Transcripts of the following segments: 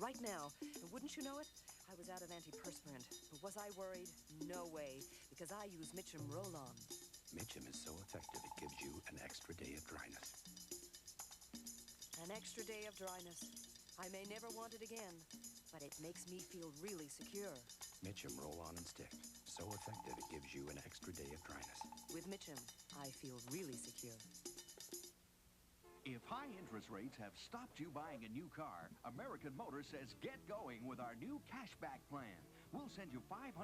right now. And wouldn't you know it? I was out of antiperspirant. But was I worried? No way, because I use Mitchum Roll-On. Mitchum is so effective it gives you an extra day of dryness. An extra day of dryness. I may never want it again, but it makes me feel really secure. Mitchum Roll-On and Stick. So effective it gives you an extra day of dryness. With Mitchum, I feel really secure. If high interest rates have stopped you buying a new car, American Motors says get going with our new cashback plan. We'll send you $500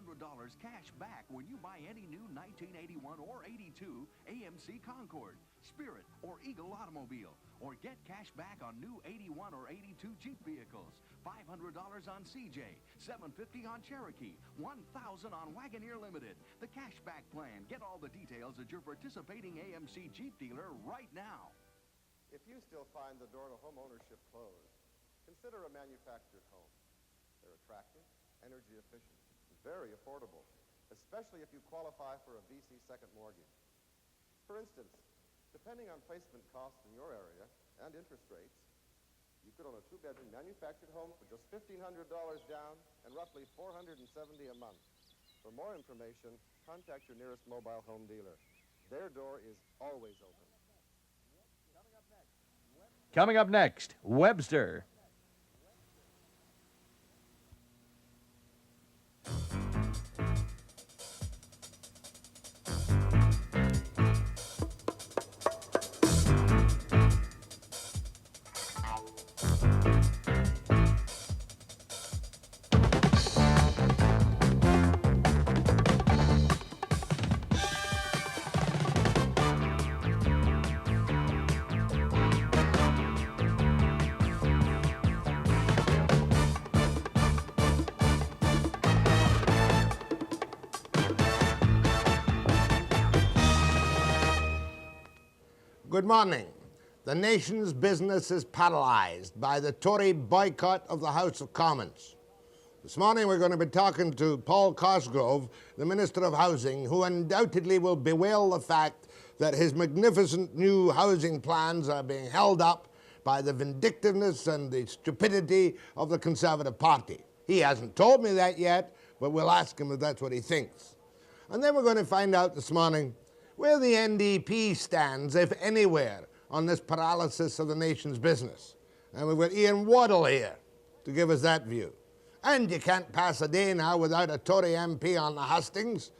cash back when you buy any new 1981 or 82 AMC Concord, Spirit, or Eagle automobile. Or get cash back on new 81 or 82 Jeep vehicles, $500 on CJ, $750 on Cherokee, $1,000 on Wagoneer Limited. The cashback plan. Get all the details at your participating AMC Jeep dealer right now. If you still find the door to home ownership closed, consider a manufactured home. They're attractive, energy efficient, very affordable, especially if you qualify for a VC second mortgage. For instance, depending on placement costs in your area and interest rates, you could own a two-bedroom manufactured home for just $1,500 down and roughly $470 a month. For more information, contact your nearest mobile home dealer. Their door is always open. Coming up next, Webster. Good morning. The nation's business is paralyzed by the Tory boycott of the House of Commons. This morning we're going to be talking to Paul Cosgrove, the Minister of Housing, who undoubtedly will bewail the fact that his magnificent new housing plans are being held up by the vindictiveness and the stupidity of the Conservative Party. He hasn't told me that yet, but we'll ask him if that's what he thinks. And then we're going to find out this morning where the NDP stands, if anywhere, on this paralysis of the nation's business. And we've got Ian Waddell here to give us that view. And you can't pass a day now without a Tory MP on the hustings,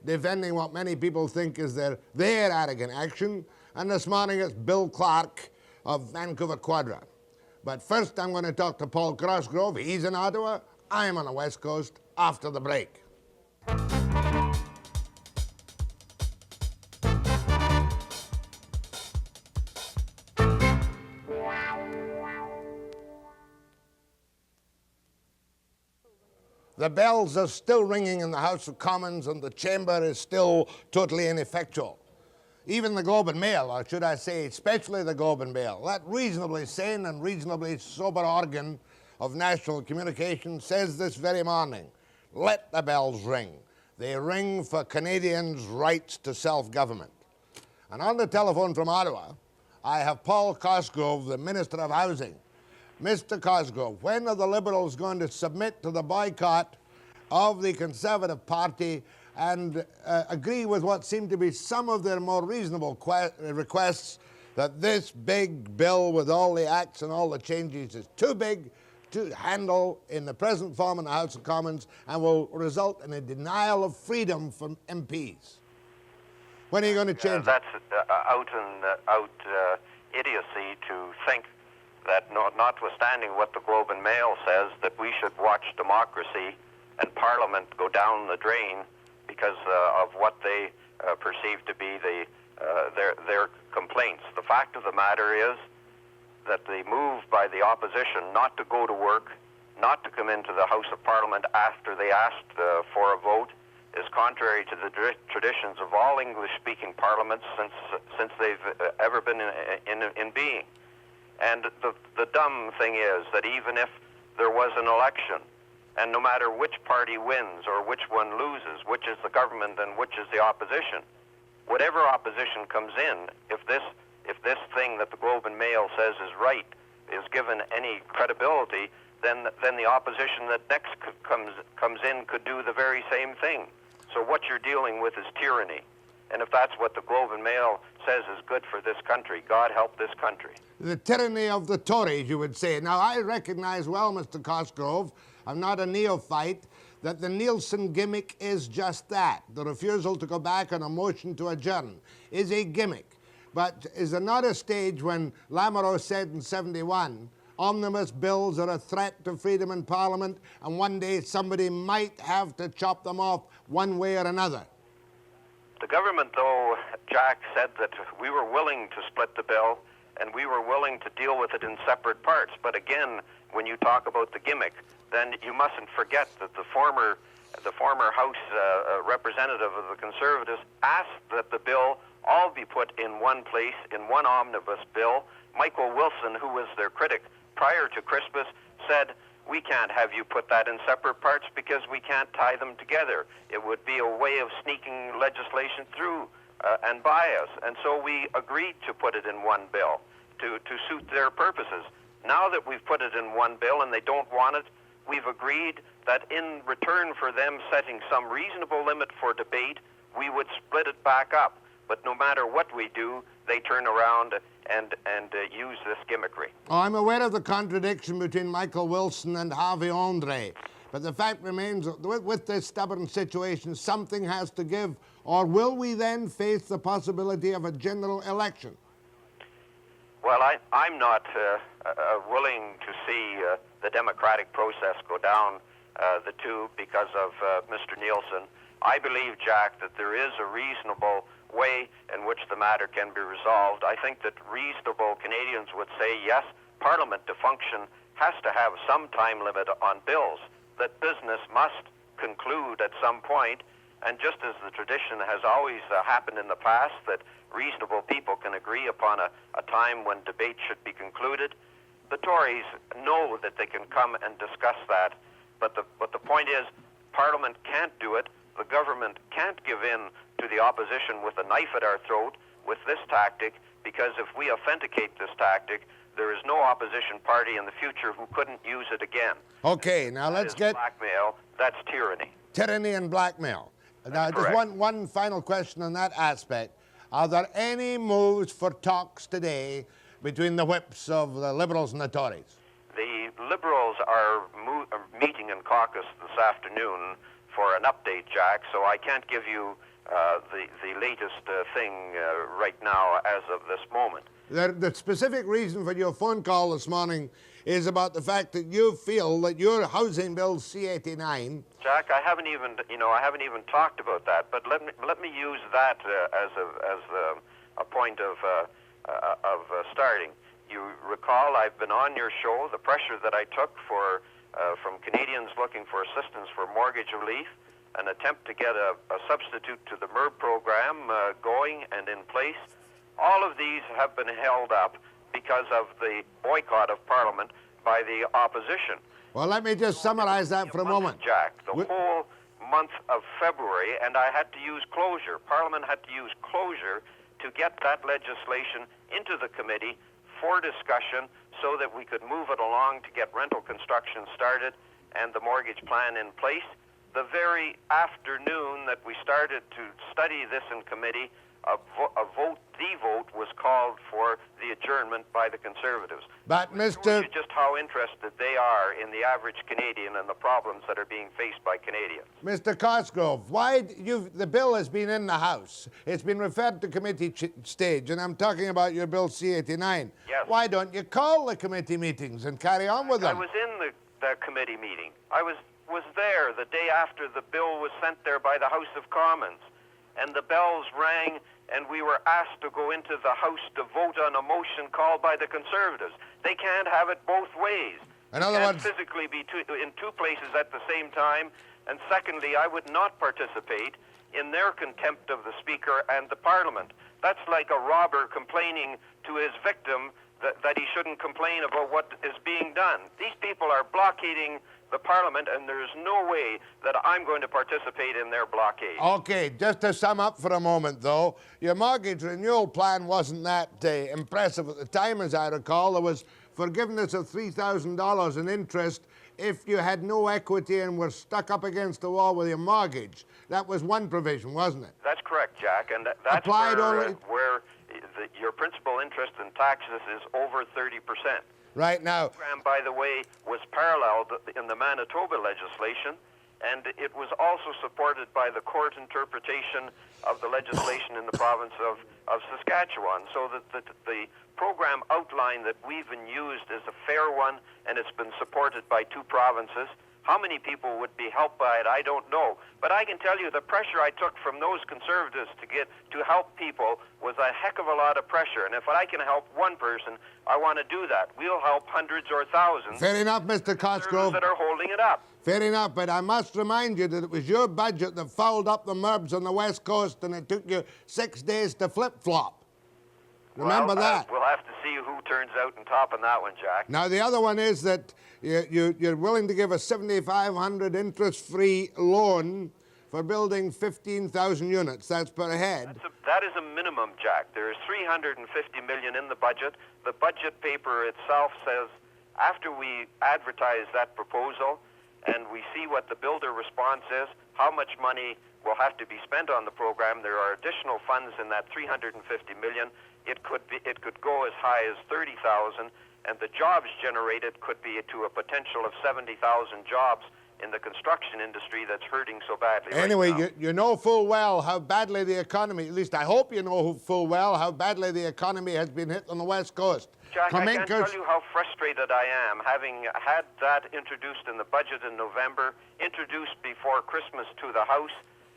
defending what many people think is their arrogant action. And this morning it's Bill Clarke of Vancouver Quadra. But first I'm going to talk to Paul Cosgrove. He's in Ottawa, I'm on the West Coast, after the break. The bells are still ringing in the House of Commons and the chamber is still totally ineffectual. Even the Globe and Mail, or should I say especially the Globe and Mail, that reasonably sane and reasonably sober organ of national communication, says this very morning, let the bells ring. They ring for Canadians' rights to self-government. And on the telephone from Ottawa, I have Paul Cosgrove, the Minister of Housing. Mr. Cosgrove, when are the Liberals going to submit to the boycott of the Conservative Party and agree with what seem to be some of their more reasonable requests that this big bill with all the acts and all the changes is too big to handle in the present form in the House of Commons and will result in a denial of freedom from MPs? When are you going to change That's out idiocy to think that notwithstanding what the Globe and Mail says, that we should watch democracy and Parliament go down the drain because of what they perceive to be their complaints. The fact of the matter is that the move by the opposition not to go to work, not to come into the House of Parliament after they asked for a vote, is contrary to the traditions of all English-speaking parliaments since they've ever been in being. And the dumb thing is that even if there was an election, and no matter which party wins or which one loses, which is the government and which is the opposition, whatever opposition comes in, if this thing that the Globe and Mail says is right is given any credibility, then the opposition that next comes in could do the very same thing. So what you're dealing with is tyranny. And if that's what the Globe and Mail says is good for this country, God help this country. The tyranny of the Tories, you would say. Now, I recognize well, Mr. Cosgrove, I'm not a neophyte, that the Nielsen gimmick is just that. The refusal to go back on a motion to adjourn is a gimmick. But is there not a stage when Lamoureux said in 71, omnibus bills are a threat to freedom in Parliament, and one day somebody might have to chop them off one way or another? The government, though, Jack, said that we were willing to split the bill and we were willing to deal with it in separate parts. But again, when you talk about the gimmick, then you mustn't forget that the former House representative of the Conservatives asked that the bill all be put in one place, in one omnibus bill. Michael Wilson, who was their critic prior to Christmas, said, we can't have you put that in separate parts because we can't tie them together. It would be a way of sneaking legislation through and by us. And so we agreed to put it in one bill to suit their purposes. Now that we've put it in one bill and they don't want it, we've agreed that in return for them setting some reasonable limit for debate, we would split it back up. But no matter what we do, they turn around and use this gimmickry. Oh, I'm aware of the contradiction between Michael Wilson and Harvey Andre. But the fact remains, with this stubborn situation, something has to give. Or will we then face the possibility of a general election? Well, I'm not willing to see the democratic process go down the tube because of Mr. Nielsen. I believe, Jack, that there is a reasonable way in which the matter can be resolved. I think that reasonable Canadians would say, yes, Parliament to function has to have some time limit on bills, that business must conclude at some point, and just as the tradition has always happened in the past, that reasonable people can agree upon a time when debate should be concluded, the Tories know that they can come and discuss that, but the point is, Parliament can't do it, the government can't give in to the opposition with a knife at our throat with this tactic, because if we authenticate this tactic, there is no opposition party in the future who couldn't use it again. Okay, now let's get... blackmail, that's tyranny. Tyranny and blackmail. Now, just one final question on that aspect. Are there any moves for talks today between the whips of the Liberals and the Tories? The Liberals are meeting in caucus this afternoon for an update, Jack, so I can't give you the latest thing right now as of this moment. The specific reason for your phone call this morning is about the fact that you feel that your housing bill C-89... Jack, I haven't even talked about that, but let me use that as a point of starting. You recall I've been on your show, the pressure that I took from Canadians looking for assistance for mortgage relief, an attempt to get a substitute to the MERB program going and in place. All of these have been held up because of the boycott of Parliament by the opposition. Well, let me just summarize that for a moment. Jack, the whole month of February, and I had to use closure. Parliament had to use closure to get that legislation into the committee for discussion so that we could move it along to get rental construction started and the mortgage plan in place. The very afternoon that we started to study this in committee, the vote was called for the adjournment by the Conservatives. But Mr. Shows you just how interested they are in the average Canadian and the problems that are being faced by Canadians. Mr. Cosgrove, the bill has been in the House. It's been referred to committee stage, and I'm talking about your bill C-89. Yes. Why don't you call the committee meetings and carry on with them? I was in the committee meeting. I was there the day after the bill was sent there by the House of Commons, and the bells rang, and we were asked to go into the House to vote on a motion called by the Conservatives. They can't have it both ways. In other words, physically be in two places at the same time. And secondly, I would not participate in their contempt of the Speaker and the Parliament. That's like a robber complaining to his victim that he shouldn't complain about what is being done. These people are blockading the Parliament, and there's no way that I'm going to participate in their blockade. Okay, just to sum up for a moment, though, your mortgage renewal plan wasn't that impressive at the time, as I recall. There was forgiveness of $3,000 in interest if you had no equity and were stuck up against the wall with your mortgage. That was one provision, wasn't it? That's correct, Jack, and that's Applied only... where your principal interest in taxes is over 30%. Right now... The program, by the way, was paralleled in the Manitoba legislation, and it was also supported by the court interpretation of the legislation in the province of Saskatchewan, so that the program outline that we've been used is a fair one, and it's been supported by 2 provinces. How many people would be helped by it, I don't know. But I can tell you the pressure I took from those Conservatives to help people was a heck of a lot of pressure. And if I can help one person, I want to do that. We'll help hundreds or thousands. Fair enough, Mr. Cosgrove. That are holding it up. Fair enough, but I must remind you that it was your budget that fouled up the MURBs on the West Coast, and it took you 6 days to flip-flop. Remember that. We'll have to see who turns out on top on that one, Jack. Now, the other one is that you're willing to give a $7,500 interest-free loan for building 15,000 units. That's per head. That is a minimum, Jack. There is $350 million in the budget. The budget paper itself says after we advertise that proposal and we see what the builder response is, how much money will have to be spent on the program, there are additional funds in that $350 million. It could go as high as 30,000, and the jobs generated could be to a potential of 70,000 jobs in the construction industry that's hurting so badly. Anyway, right now. you know full well how badly the economy, at least I hope you know full well how badly the economy has been hit on the West Coast. Jack, I can't tell you how frustrated I am, having had that introduced in the budget in November, introduced before Christmas to the House,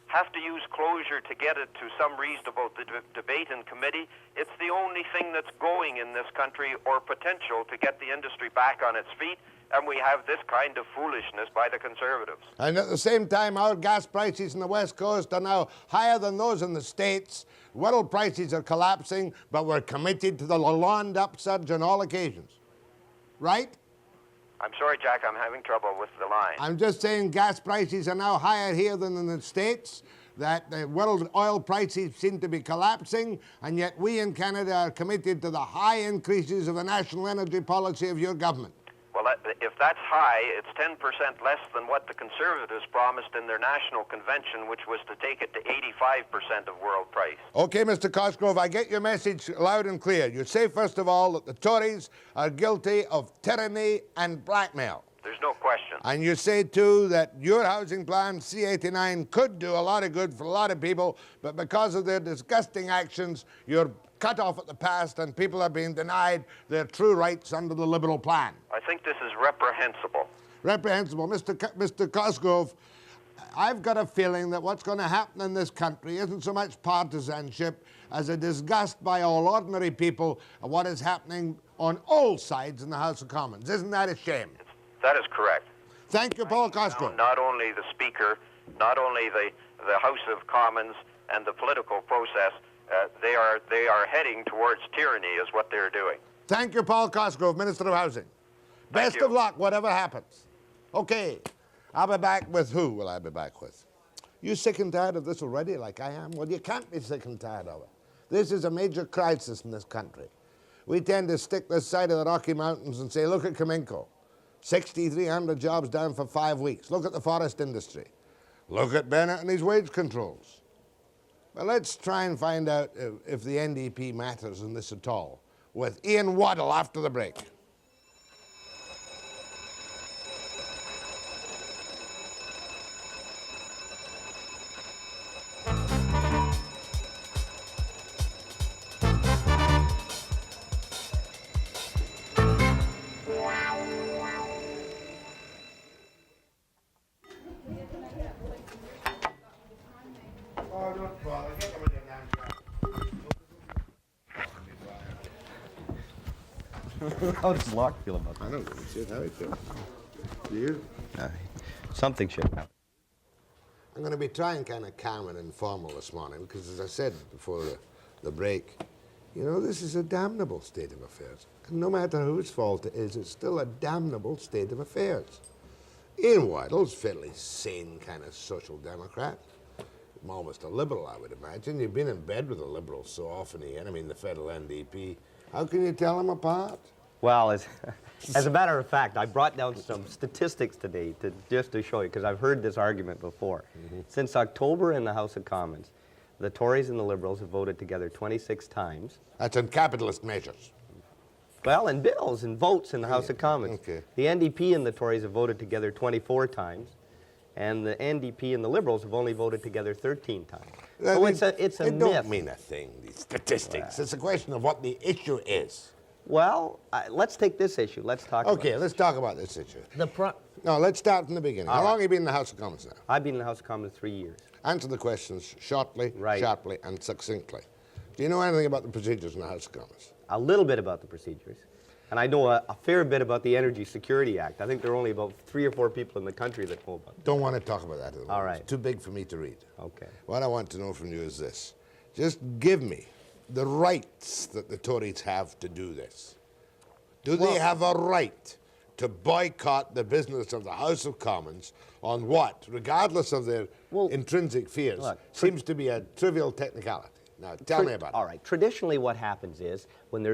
have to use closure to get it to some reasonable debate in committee. It's the only thing that's going in this country, or potential to get the industry back on its feet, and we have this kind of foolishness by the Conservatives. And at the same time, our gas prices in the West Coast are now higher than those in the States. Waddell prices are collapsing, but we're committed to the Lalonde upsurge on all occasions. Right? I'm sorry, Jack, I'm having trouble with the line. I'm just saying gas prices are now higher here than in the States, that the world oil prices seem to be collapsing, and yet we in Canada are committed to the high increases of the national energy policy of your government. Well, if that's high, it's 10% less than what the Conservatives promised in their national convention, which was to take it to 85% of world price. Okay, Mr. Cosgrove, I get your message loud and clear. You say, first of all, that the Tories are guilty of tyranny and blackmail. There's no question. And you say, too, that your housing plan, C-89, could do a lot of good for a lot of people, but because of their disgusting actions, you're cut off at the past and people are being denied their true rights under the Liberal plan. I think this is reprehensible. Reprehensible. Mr. Cosgrove, I've got a feeling that what's going to happen in this country isn't so much partisanship as a disgust by all ordinary people of what is happening on all sides in the House of Commons. Isn't that a shame? That is correct. Thank you, Paul Cosgrove. Not only the Speaker, not only the House of Commons and the political process, they are heading towards tyranny is what they're doing. Thank you, Paul Cosgrove, Minister of Housing. Best of luck, whatever happens. Okay, I'll be back with who will I be back with? You sick and tired of this already, like I am? Well, you can't be sick and tired of it. This is a major crisis in this country. We tend to stick this side of the Rocky Mountains and say, look at Cominco. 6,300 jobs down for 5 weeks. Look at the forest industry. Look at Bennett and his wage controls. Well, let's try and find out if the NDP matters in this at all with Ian Waddell after the break. How does Locke feel about that? I don't know how he feels. Do you? Something should happen. I'm going to be trying kind of calm and informal this morning because, as I said before the break, you know, this is a damnable state of affairs. And no matter whose fault it is, it's still a damnable state of affairs. Ian Waddell's a fairly sane kind of social democrat. Almost a liberal, I would imagine. You've been in bed with the liberals so often, Ian. I mean, the federal NDP. How can you tell them apart? Well, as a matter of fact, I brought down some statistics today just to show you, because I've heard this argument before. Since October in the House of Commons, the Tories and the Liberals have voted together 26 times. That's on capitalist measures. Well, in bills and votes in the House of Commons. Okay. The NDP and the Tories have voted together 24 times, and the NDP and the Liberals have only voted together 13 times. So it's a myth. They don't mean a thing, these statistics. It's a question of what the issue is. Well, let's take this issue. Let's talk about Okay, let's talk about this issue. the No, let's start from the beginning. How long have you been in the House of Commons now? I've been in the House of Commons 3 years. Answer the questions shortly, Right. sharply, and succinctly. Do you know anything about the procedures in the House of Commons? A little bit about the procedures, and I know a fair bit about the Energy Security Act. I think there are only about 3 or 4 people in the country that know about it. Don't want to talk about that at the moment. All right. It's too big for me to read. Okay. What I want to know from you is this. Just give me the rights that the Tories have to do this. Do they have a right to boycott the business of the House of Commons on what, regardless of their intrinsic fears, seems to be a trivial technicality? Now, tell me about it. All right. Traditionally, what happens is when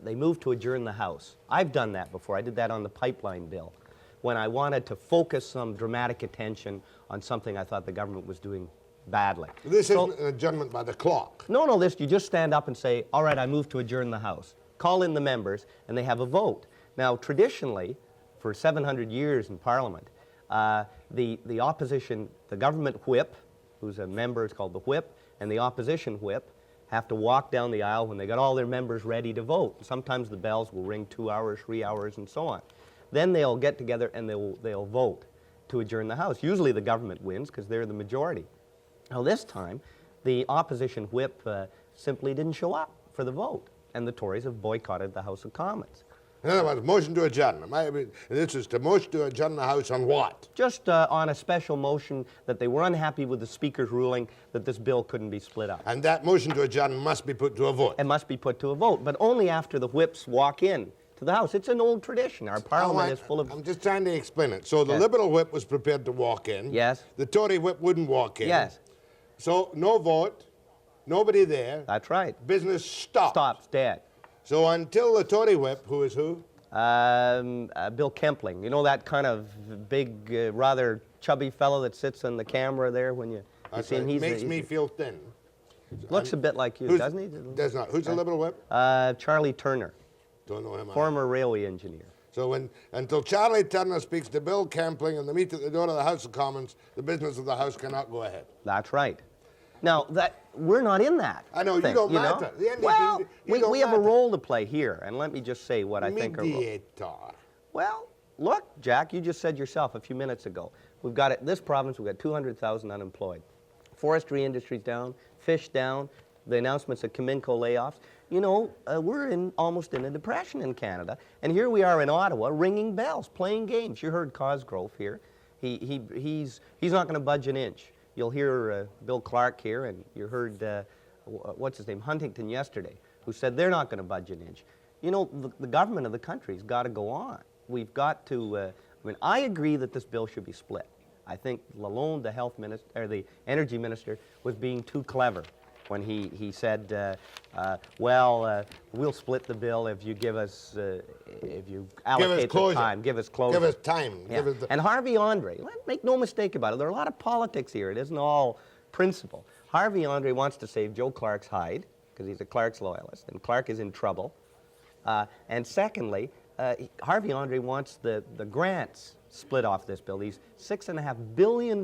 they move to adjourn the House. I've done that before. I did that on the pipeline bill when I wanted to focus some dramatic attention on something I thought the government was doing badly. This isn't an adjournment by the clock. No, you just stand up and say, all right, I move to adjourn the House. Call in the members, and they have a vote. Now, traditionally, for 700 years in Parliament, the opposition, the government whip, who's a member, is called the whip, and the opposition whip have to walk down the aisle when they got all their members ready to vote. Sometimes the bells will ring 2 hours, 3 hours, and so on. Then they'll get together and they'll vote to adjourn the House. Usually the government wins because they're the majority. Now this time, the opposition whip simply didn't show up for the vote, and the Tories have boycotted the House of Commons. In other words, motion to adjourn. This is to motion to adjourn the House on what? Just on a special motion that they were unhappy with the Speaker's ruling that this bill couldn't be split up. And that motion to adjourn must be put to a vote. It must be put to a vote, but only after the whips walk in to the House. It's an old tradition. Our Parliament is full of... I'm just trying to explain it. So the Liberal whip was prepared to walk in. Yes. The Tory whip wouldn't walk in. Yes. So no vote, nobody there. That's right. Business stopped. Stops, dead. So until the Tory whip, who is who? Bill Kempling. You know that kind of big, rather chubby fellow that sits on the camera there when you see him? Makes me feel thin. Looks a bit like you, doesn't he? Does not. Who's the Liberal whip? Charlie Turner. Don't know him. Former railway engineer. So until Charlie Turner speaks to Bill Kempling and they meet at the door of the House of Commons, the business of the House cannot go ahead. That's right. Now, we're not in that. I know, thing, you don't matter. The NDP, well, we have a matter. role to play here, and let me just say what I think are... Mediator. Well, look, Jack, you just said yourself a few minutes ago. We've got, this province, we've got 200,000 unemployed. Forestry industry's down, fish down, the announcements of Cominco layoffs. You know, we're almost in a depression in Canada, and here we are in Ottawa ringing bells, playing games. You heard Cosgrove here. He's not going to budge an inch. You'll hear Bill Clarke here, and you heard, what's his name, Huntington yesterday, who said they're not going to budge an inch. You know, the government of the country's got to go on. We've got to, I agree that this bill should be split. I think Lalonde, the health minister, or the energy minister, was being too clever when he said, we'll split the bill if you give us, if you allocate the time, give us closure. Give us time. Yeah. And Harvey Andre, make no mistake about it, there are a lot of politics here. It isn't all principle. Harvey Andre wants to save Joe Clark's hide, because he's a Clark's loyalist, and Clark is in trouble. And secondly, Harvey Andre wants the grants split off this bill, these $6.5 billion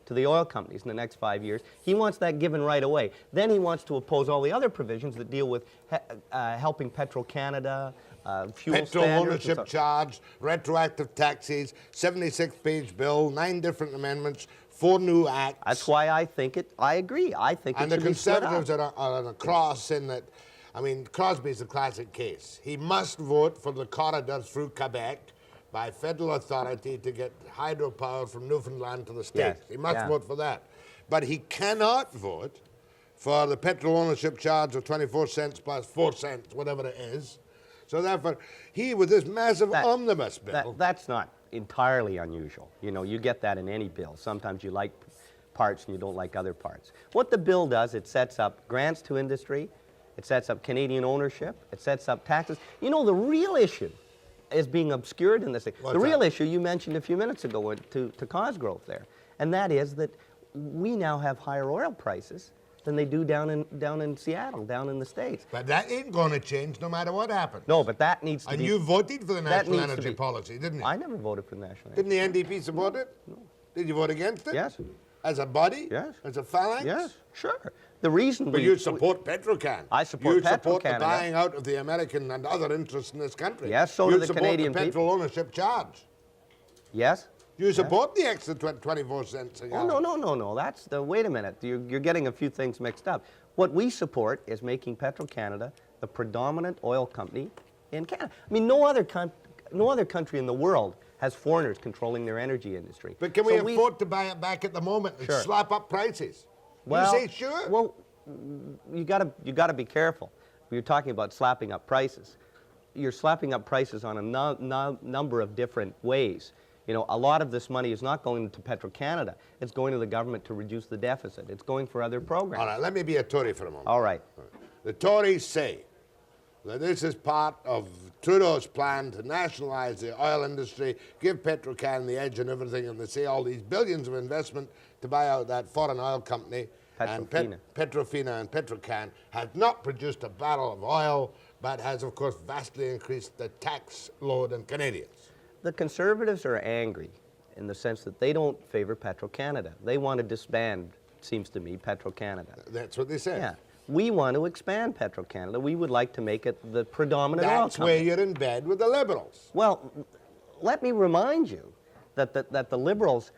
to the oil companies in the next 5 years. He wants that given right away. Then he wants to oppose all the other provisions that deal with helping Petro-Canada, fuel Petrol standards. ownership charge, retroactive taxes, 76-page bill, 9 different amendments, 4 new acts. That's why I think I agree. I think it should be split up. And the Conservatives are on a cross in that, I mean, Crosby's a classic case. He must vote for the corridor through Quebec by federal authority to get hydropower from Newfoundland to the States. Yes. He must vote for that. But he cannot vote for the petrol ownership charge of 24 cents plus 4 cents, whatever it is. So therefore, he, with this massive omnibus bill... That's not entirely unusual. You know, you get that in any bill. Sometimes you like parts and you don't like other parts. What the bill does, it sets up grants to industry, It sets up Canadian ownership. It sets up taxes. You know, the real issue is being obscured in this thing. What's the real that? issue you mentioned a few minutes ago to Cosgrove there, and that is that we now have higher oil prices than they do down in Seattle, down in the States. But that ain't going to change no matter what happens. No, but that needs to And be... you voted for the that national needs to energy be- policy, didn't you? I never voted for the national energy. Didn't the NDP support it? No. Did you vote against it? Yes. As a body? Yes. As a phalanx? Yes, sure. The reason But you support Petrocan. I support You support the Petro-Canada. buying out of the American and other interests in this country. Yes, so do the Canadian You support the petrol people. ownership charge. Yes? You support the extra 24 cents a Oh, gallon. no. That's the... Wait a minute. You're getting a few things mixed up. What we support is making Petro-Canada the predominant oil company in Canada. I mean, no other country in the world has foreigners controlling their energy industry. But can we So afford to buy it back at the moment and Sure. slap up prices? Well, you say sure? Well, you gotta be careful. You're talking about slapping up prices. You're slapping up prices on a number of different ways. You know, a lot of this money is not going to Petro-Canada. It's going to the government to reduce the deficit. It's going for other programs. All right, let me be a Tory for a moment. All right. The Tories say that this is part of Trudeau's plan to nationalise the oil industry, give Petrocan the edge and everything, and they say all these billions of investment to buy out that foreign oil company. Petrofina. And Petrofina and Petrocan has not produced a barrel of oil, but has, of course, vastly increased the tax load on Canadians. The Conservatives are angry in the sense that they don't favour Petro-Canada. They want to disband, it seems to me, Petro-Canada. That's what they say. Yeah. We want to expand Petro-Canada. We would like to make it the predominant oil That's company. where you're in bed with the Liberals. Well, let me remind you that the Liberals,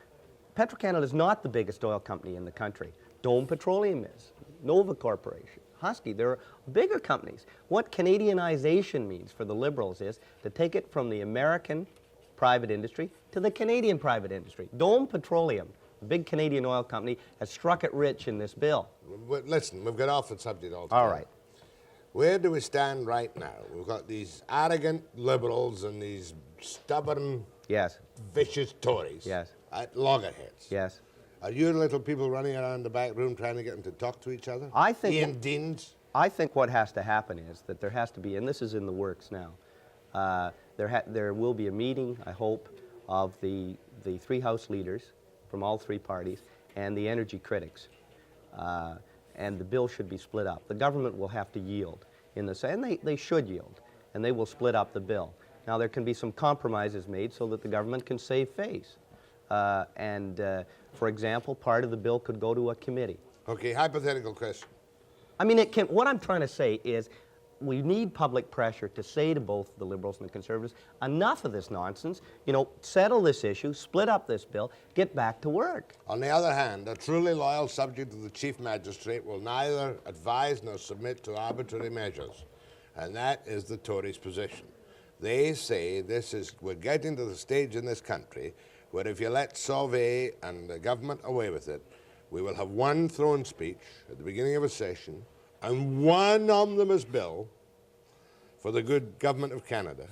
Petro-Canada is not the biggest oil company in the country. Dome Petroleum is, Nova Corporation, Husky, there are bigger companies. What Canadianization means for the Liberals is to take it from the American private industry to the Canadian private industry. Dome Petroleum, a big Canadian oil company, has struck it rich in this bill. Listen, we've got off the subject altogether. All right. Where do we stand right now? We've got these arrogant Liberals and these stubborn, Yes, vicious Tories Yes. at loggerheads. yes. Are you little people running around the back room trying to get them to talk to each other? I think Ian Deans? I think what has to happen is that there has to be, and this is in the works now, there will be a meeting, I hope, of the three House leaders from all three parties and the energy critics. And the bill should be split up. The government will have to yield in this, and they should yield, and they will split up the bill. Now, there can be some compromises made so that the government can save face. For example, part of the bill could go to a committee. Okay, hypothetical question. I mean, it can. What I'm trying to say is we need public pressure to say to both the Liberals and the Conservatives, enough of this nonsense, you know, settle this issue, split up this bill, get back to work. On the other hand, a truly loyal subject of the Chief Magistrate will neither advise nor submit to arbitrary measures. And that is the Tories' position. They say we're getting to the stage in this country where if you let Sauvé and the government away with it, we will have one throne speech at the beginning of a session and one omnibus bill for the good government of Canada,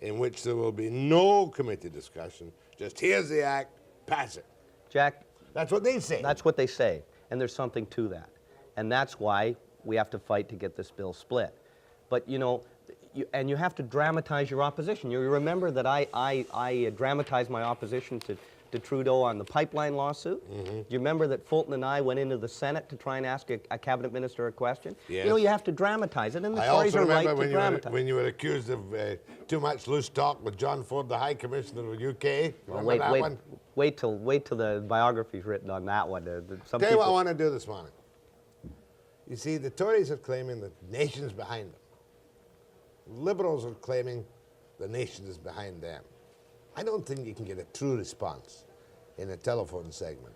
in which there will be no committee discussion, just here's the act, pass it. Jack, that's what they say. That's what they say, and there's something to that. And that's why we have to fight to get this bill split. But, you know, you have to dramatize your opposition. You remember that I dramatized my opposition to Trudeau on the pipeline lawsuit? Mm-hmm. Do you remember that Fulton and I went into the Senate to try and ask a cabinet minister a question? Yes. You know, you have to dramatize it, and the Tories are right to dramatize. When you were accused of too much loose talk with John Ford, the High Commissioner of the UK. Well, wait till the biography's written on that one. Tell you what I want to do this morning. You see, the Tories are claiming that the nation's behind them. Liberals are claiming the nation is behind them. I don't think you can get a true response in a telephone segment.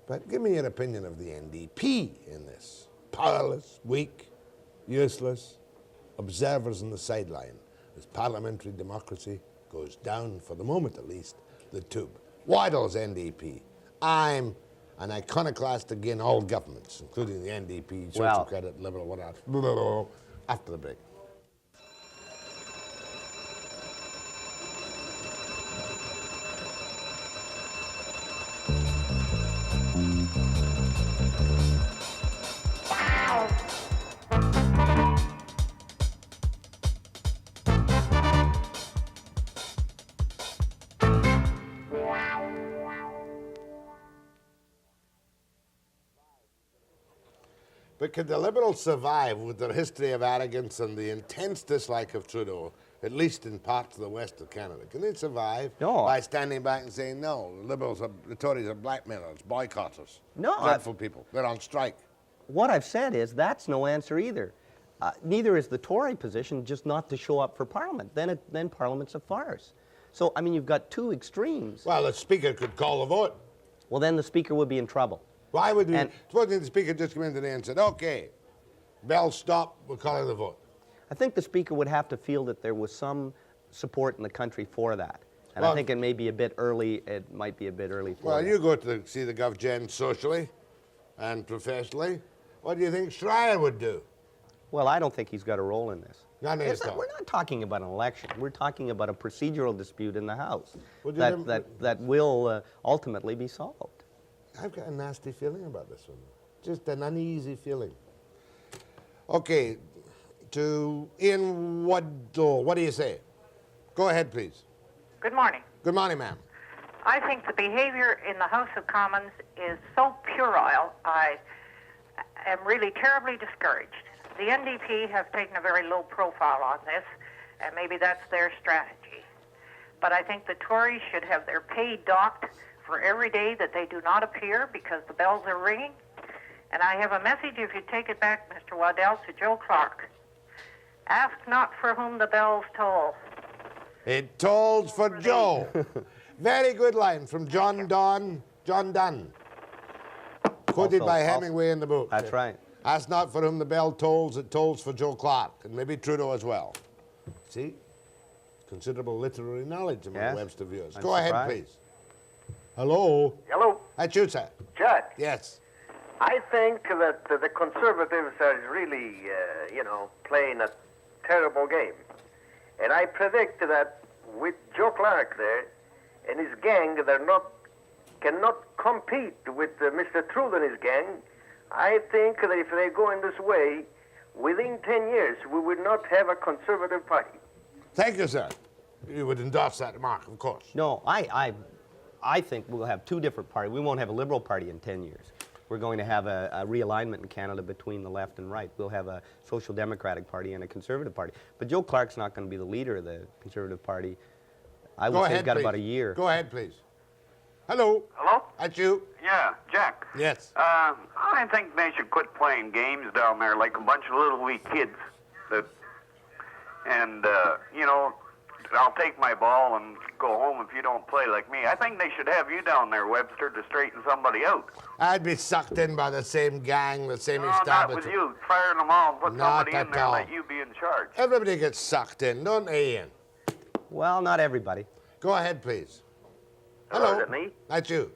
But give me your opinion of the NDP in this. Powerless, weak, useless, observers on the sideline as parliamentary democracy goes down, for the moment at least, the tube. Waddell's NDP. I'm an iconoclast again all governments, including the NDP, Social Credit, Liberal, what else? After the break. But could the Liberals survive with their history of arrogance and the intense dislike of Trudeau, at least in parts of the west of Canada? Can they survive by standing back and saying, no, the Tories are blackmailers, boycotters, dreadful people, they're on strike? What I've said is that's no answer either. Neither is the Tory position, just not to show up for Parliament. Then Parliament's a farce. So, I mean, you've got two extremes. Well, the Speaker could call a vote. Well, then the Speaker would be in trouble. Why would we? Supposing the Speaker just came in today and said, okay, bell stop, we're calling the vote. I think the Speaker would have to feel that there was some support in the country for that. And I think it may be a bit early, it might be a bit early for that. Well, you go to see the GovGen socially and professionally. What do you think Schreier would do? Well, I don't think he's got a role in this. We're not talking about an election. We're talking about a procedural dispute in the House that will ultimately be solved. I've got a nasty feeling about this one. Just an uneasy feeling. Okay, to Ian Waddell, what do you say? Go ahead, please. Good morning. Good morning, ma'am. I think the behavior in the House of Commons is so puerile, I am really terribly discouraged. The NDP have taken a very low profile on this, and maybe that's their strategy. But I think the Tories should have their pay docked for every day that they do not appear because the bells are ringing. And I have a message, if you take it back, Mr. Waddell, to Joe Clarke. Ask not for whom the bells toll. It tolls for Joe. Very good line from John Donne. Quoted by Hemingway in the book. That's right. Ask not for whom the bell tolls, it tolls for Joe Clarke, and maybe Trudeau as well. See? Considerable literary knowledge among Webster viewers. Go ahead, please. Hello? Hello? That's you, sir. Jack? Yes. I think that the Conservatives are really, playing a terrible game. And I predict that with Joe Clarke there and his gang, cannot compete with Mr. Trudeau and his gang. I think that if they go in this way, within 10 years, we would not have a Conservative Party. Thank you, sir. You would endorse that remark, of course. No, I think we'll have two different parties. We won't have a Liberal Party in 10 years. We're going to have a realignment in Canada between the left and right. We'll have a Social Democratic Party and a Conservative Party. But Joe Clarke's not going to be the leader of the Conservative Party. I would say he's got about a year. Go ahead, please. Hello? Hello? That's you? Yeah, Jack. Yes. I think they should quit playing games down there like a bunch of little weak kids. I'll take my ball and go home if you don't play like me. I think they should have you down there, Webster, to straighten somebody out. I'd be sucked in by the same gang, the same establishment. Not with you. Firing them all and put somebody in there and let you be in charge. Everybody gets sucked in, don't they, Ian? Well, not everybody. Go ahead, please. Hello. Is that me? That's you.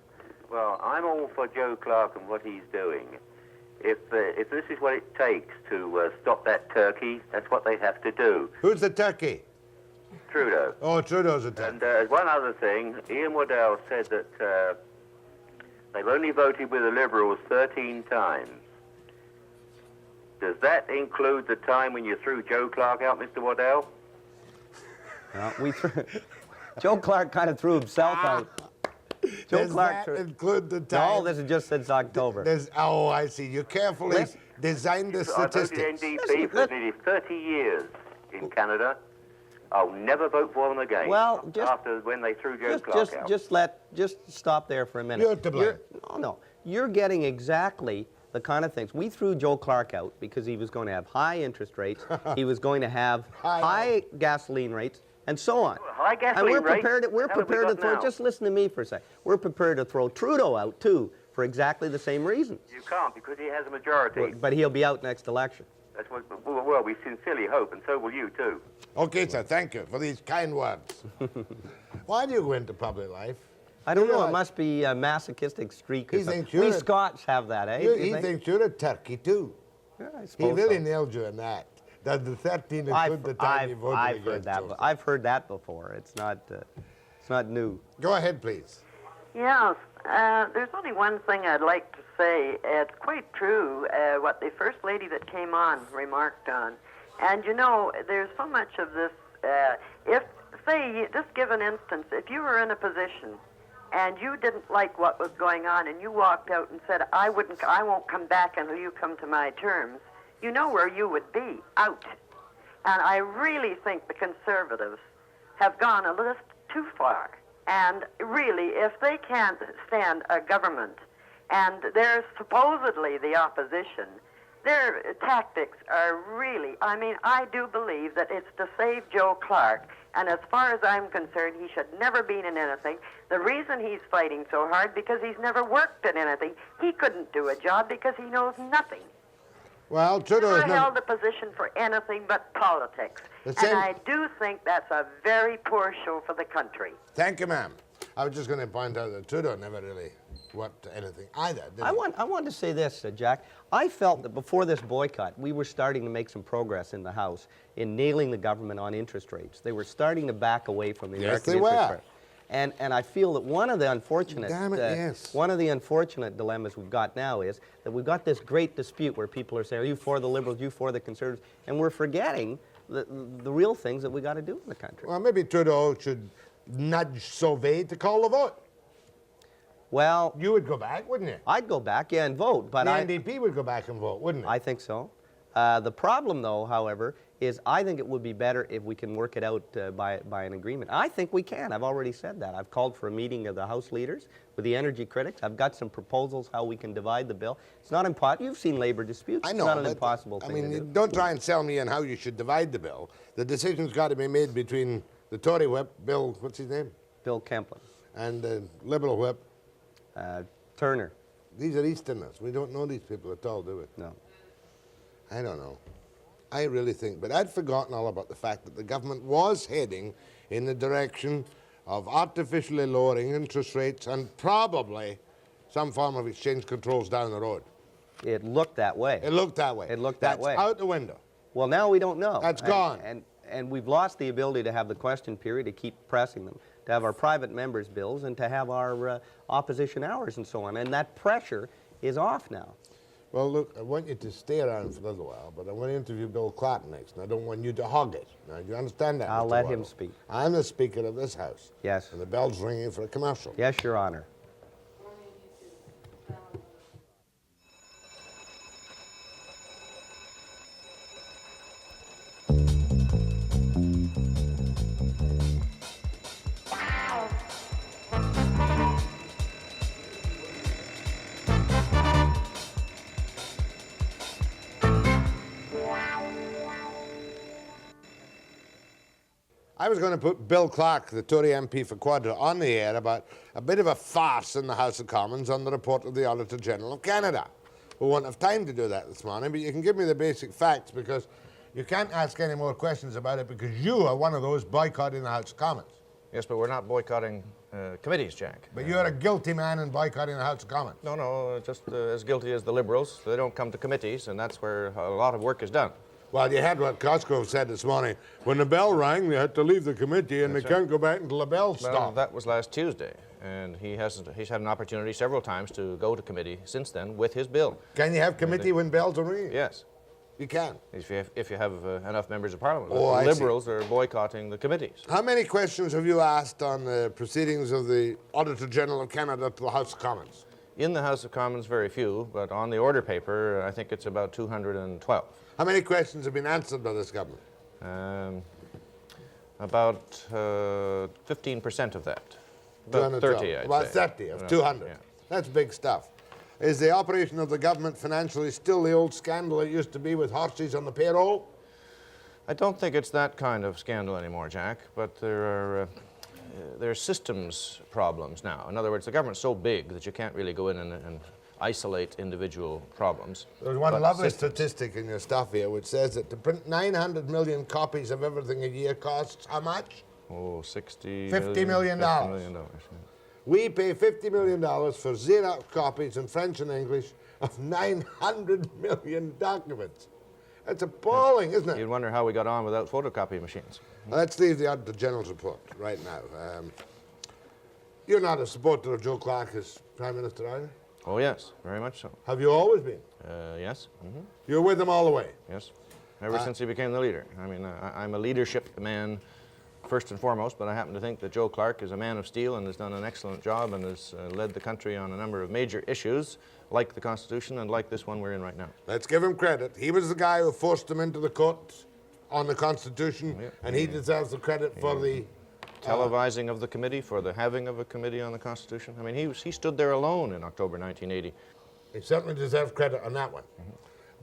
Well, I'm all for Joe Clarke and what he's doing. If this is what it takes to stop that turkey, that's what they have to do. Who's the turkey? Trudeau. Oh, Trudeau's a turkey. And one other thing, Ian Waddell said that they've only voted with the Liberals 13 times. Does that include the time when you threw Joe Clarke out, Mr. Waddell? Joe Clarke kind of threw himself out. Does that include the time? No, this is just since October. I see. You carefully designed the statistics. I voted NDP for nearly 30 years in Canada. I'll never vote for them again. Well, after when they threw Joe Clarke out. Just stop there for a minute. You're to blame. You're getting exactly the kind of things. We threw Joe Clarke out because he was going to have high interest rates, he was going to have high gasoline rates, and so on. High gasoline and we're prepared to throw. Just listen to me for a second. We're prepared to throw Trudeau out too for exactly the same reasons. You can't because he has a majority. But he'll be out next election. That's what. Well, we sincerely hope, and so will you too. Okay, sir. Thank you for these kind words. Why do you go into public life? I don't know. It must be a masochistic streak. Or something. We Scots have that, eh? He thinks you're a turkey too. Yeah, I suppose he really nailed you in that. Does the 13 include the time you voted I've heard that. I've heard that before. It's not new. Go ahead, please. Yes. There's only one thing I'd like to say. It's quite true what the First Lady that came on remarked on. And, there's so much of this. Just give an instance. If you were in a position and you didn't like what was going on, and you walked out and said, I won't come back until you come to my terms, you know where you would be, out. And I really think the Conservatives have gone a little too far. And really, if they can't stand a government, and they're supposedly the opposition, their tactics are really, I mean, I do believe that it's to save Joe Clarke. And as far as I'm concerned, he should never been in anything. The reason he's fighting so hard, because he's never worked in anything. He couldn't do a job because he knows nothing. Well, Trudeau never held a position for anything but politics. And I do think that's a very poor show for the country. Thank you, ma'am. I was just going to point out that Trudeau never really worked anything either, did he? I want to say this, Jack. I felt that before this boycott, we were starting to make some progress in the House in nailing the government on interest rates. They were starting to back away from the American interest rate. And I feel that one of the unfortunate one of the unfortunate dilemmas we've got now is that we've got this great dispute where people are saying, are you for the Liberals, you for the Conservatives, and we're forgetting the real things that we got to do in the country. Well, maybe Trudeau should nudge Sauvé to call the vote. Well, you would go back, wouldn't you? I'd go back, yeah, and vote. But the NDP would go back and vote, wouldn't it? I think so. The problem, though, however, is I think it would be better if we can work it out by an agreement. I think we can. I've already said that. I've called for a meeting of the House leaders with the energy critics. I've got some proposals how we can divide the bill. It's not impossible. You've seen labor disputes. I know. It's not an impossible thing to do. Don't try and sell me on how you should divide the bill. The decision's got to be made between the Tory whip, Bill, what's his name? Bill Kemplin. And the Liberal whip. Turner. These are Easterners. We don't know these people at all, do we? No. I don't know. I really think, but I'd forgotten all about the fact that the government was heading in the direction of artificially lowering interest rates and probably some form of exchange controls down the road. It looked that way. It looked that way. It looked that way. That's out the window. Well, now we don't know. That's gone. And we've lost the ability to have the question period, to keep pressing them, to have our private members' bills, and to have our opposition hours and so on. And that pressure is off now. Well, look, I want you to stay around for a little while, but I want to interview Bill Clarke next, and I don't want you to hog it. Now, do you understand that? I'll let him speak. I'm the Speaker of this House. Yes. And the bell's ringing for a commercial. Yes, Your Honor. I was going to put Bill Clarke, the Tory MP for Quadra, on the air about a bit of a farce in the House of Commons on the report of the Auditor General of Canada. We won't have time to do that this morning, but you can give me the basic facts because you can't ask any more questions about it because you are one of those boycotting the House of Commons. Yes, but we're not boycotting committees, Jack. But you're a guilty man in boycotting the House of Commons. No, just as guilty as the Liberals. They don't come to committees, and that's where a lot of work is done. Well, you heard what Cosgrove said this morning. When the bell rang, they had to leave the committee, and they can't go back until the bell stopped. Well, that was last Tuesday, and he's had an opportunity several times to go to committee since then with his bill. Can you have committee when bells are ringing? Yes. You can? If you have enough members of Parliament. Oh, the Liberals are boycotting the committees. How many questions have you asked on the proceedings of the Auditor General of Canada to the House of Commons? In the House of Commons, very few, but on the order paper, I think it's about 212. How many questions have been answered by this government? About 15% of that. About 30, I'd about say. 30 of 200. Yeah. That's big stuff. Is the operation of the government financially still the old scandal it used to be with horses on the payroll? I don't think it's that kind of scandal anymore, Jack, but there are systems problems now. In other words, the government's so big that you can't really go in and isolate individual problems. There's one lovely statistic in your stuff here which says that to print 900 million copies of everything a year costs how much? Oh, $50 million. $50 million, yeah. We pay $50 million for Xerox copies in French and English of 900 million documents. That's appalling, isn't it? You'd wonder how we got on without photocopy machines. Well, let's leave the Auditor General's report right now. You're not a supporter of Joe Clarke as Prime Minister, are you? Oh, yes, very much so. Have you always been? Yes. Mm-hmm. You're with him all the way? Yes, ever since he became the leader. I mean, I'm a leadership man first and foremost, but I happen to think that Joe Clarke is a man of steel and has done an excellent job and has led the country on a number of major issues, like the Constitution and like this one we're in right now. Let's give him credit. He was the guy who forced them into the court on the Constitution, and he deserves the credit for the televising of the committee, for the having of a committee on the Constitution. I mean, he stood there alone in October 1980. He certainly deserves credit on that one.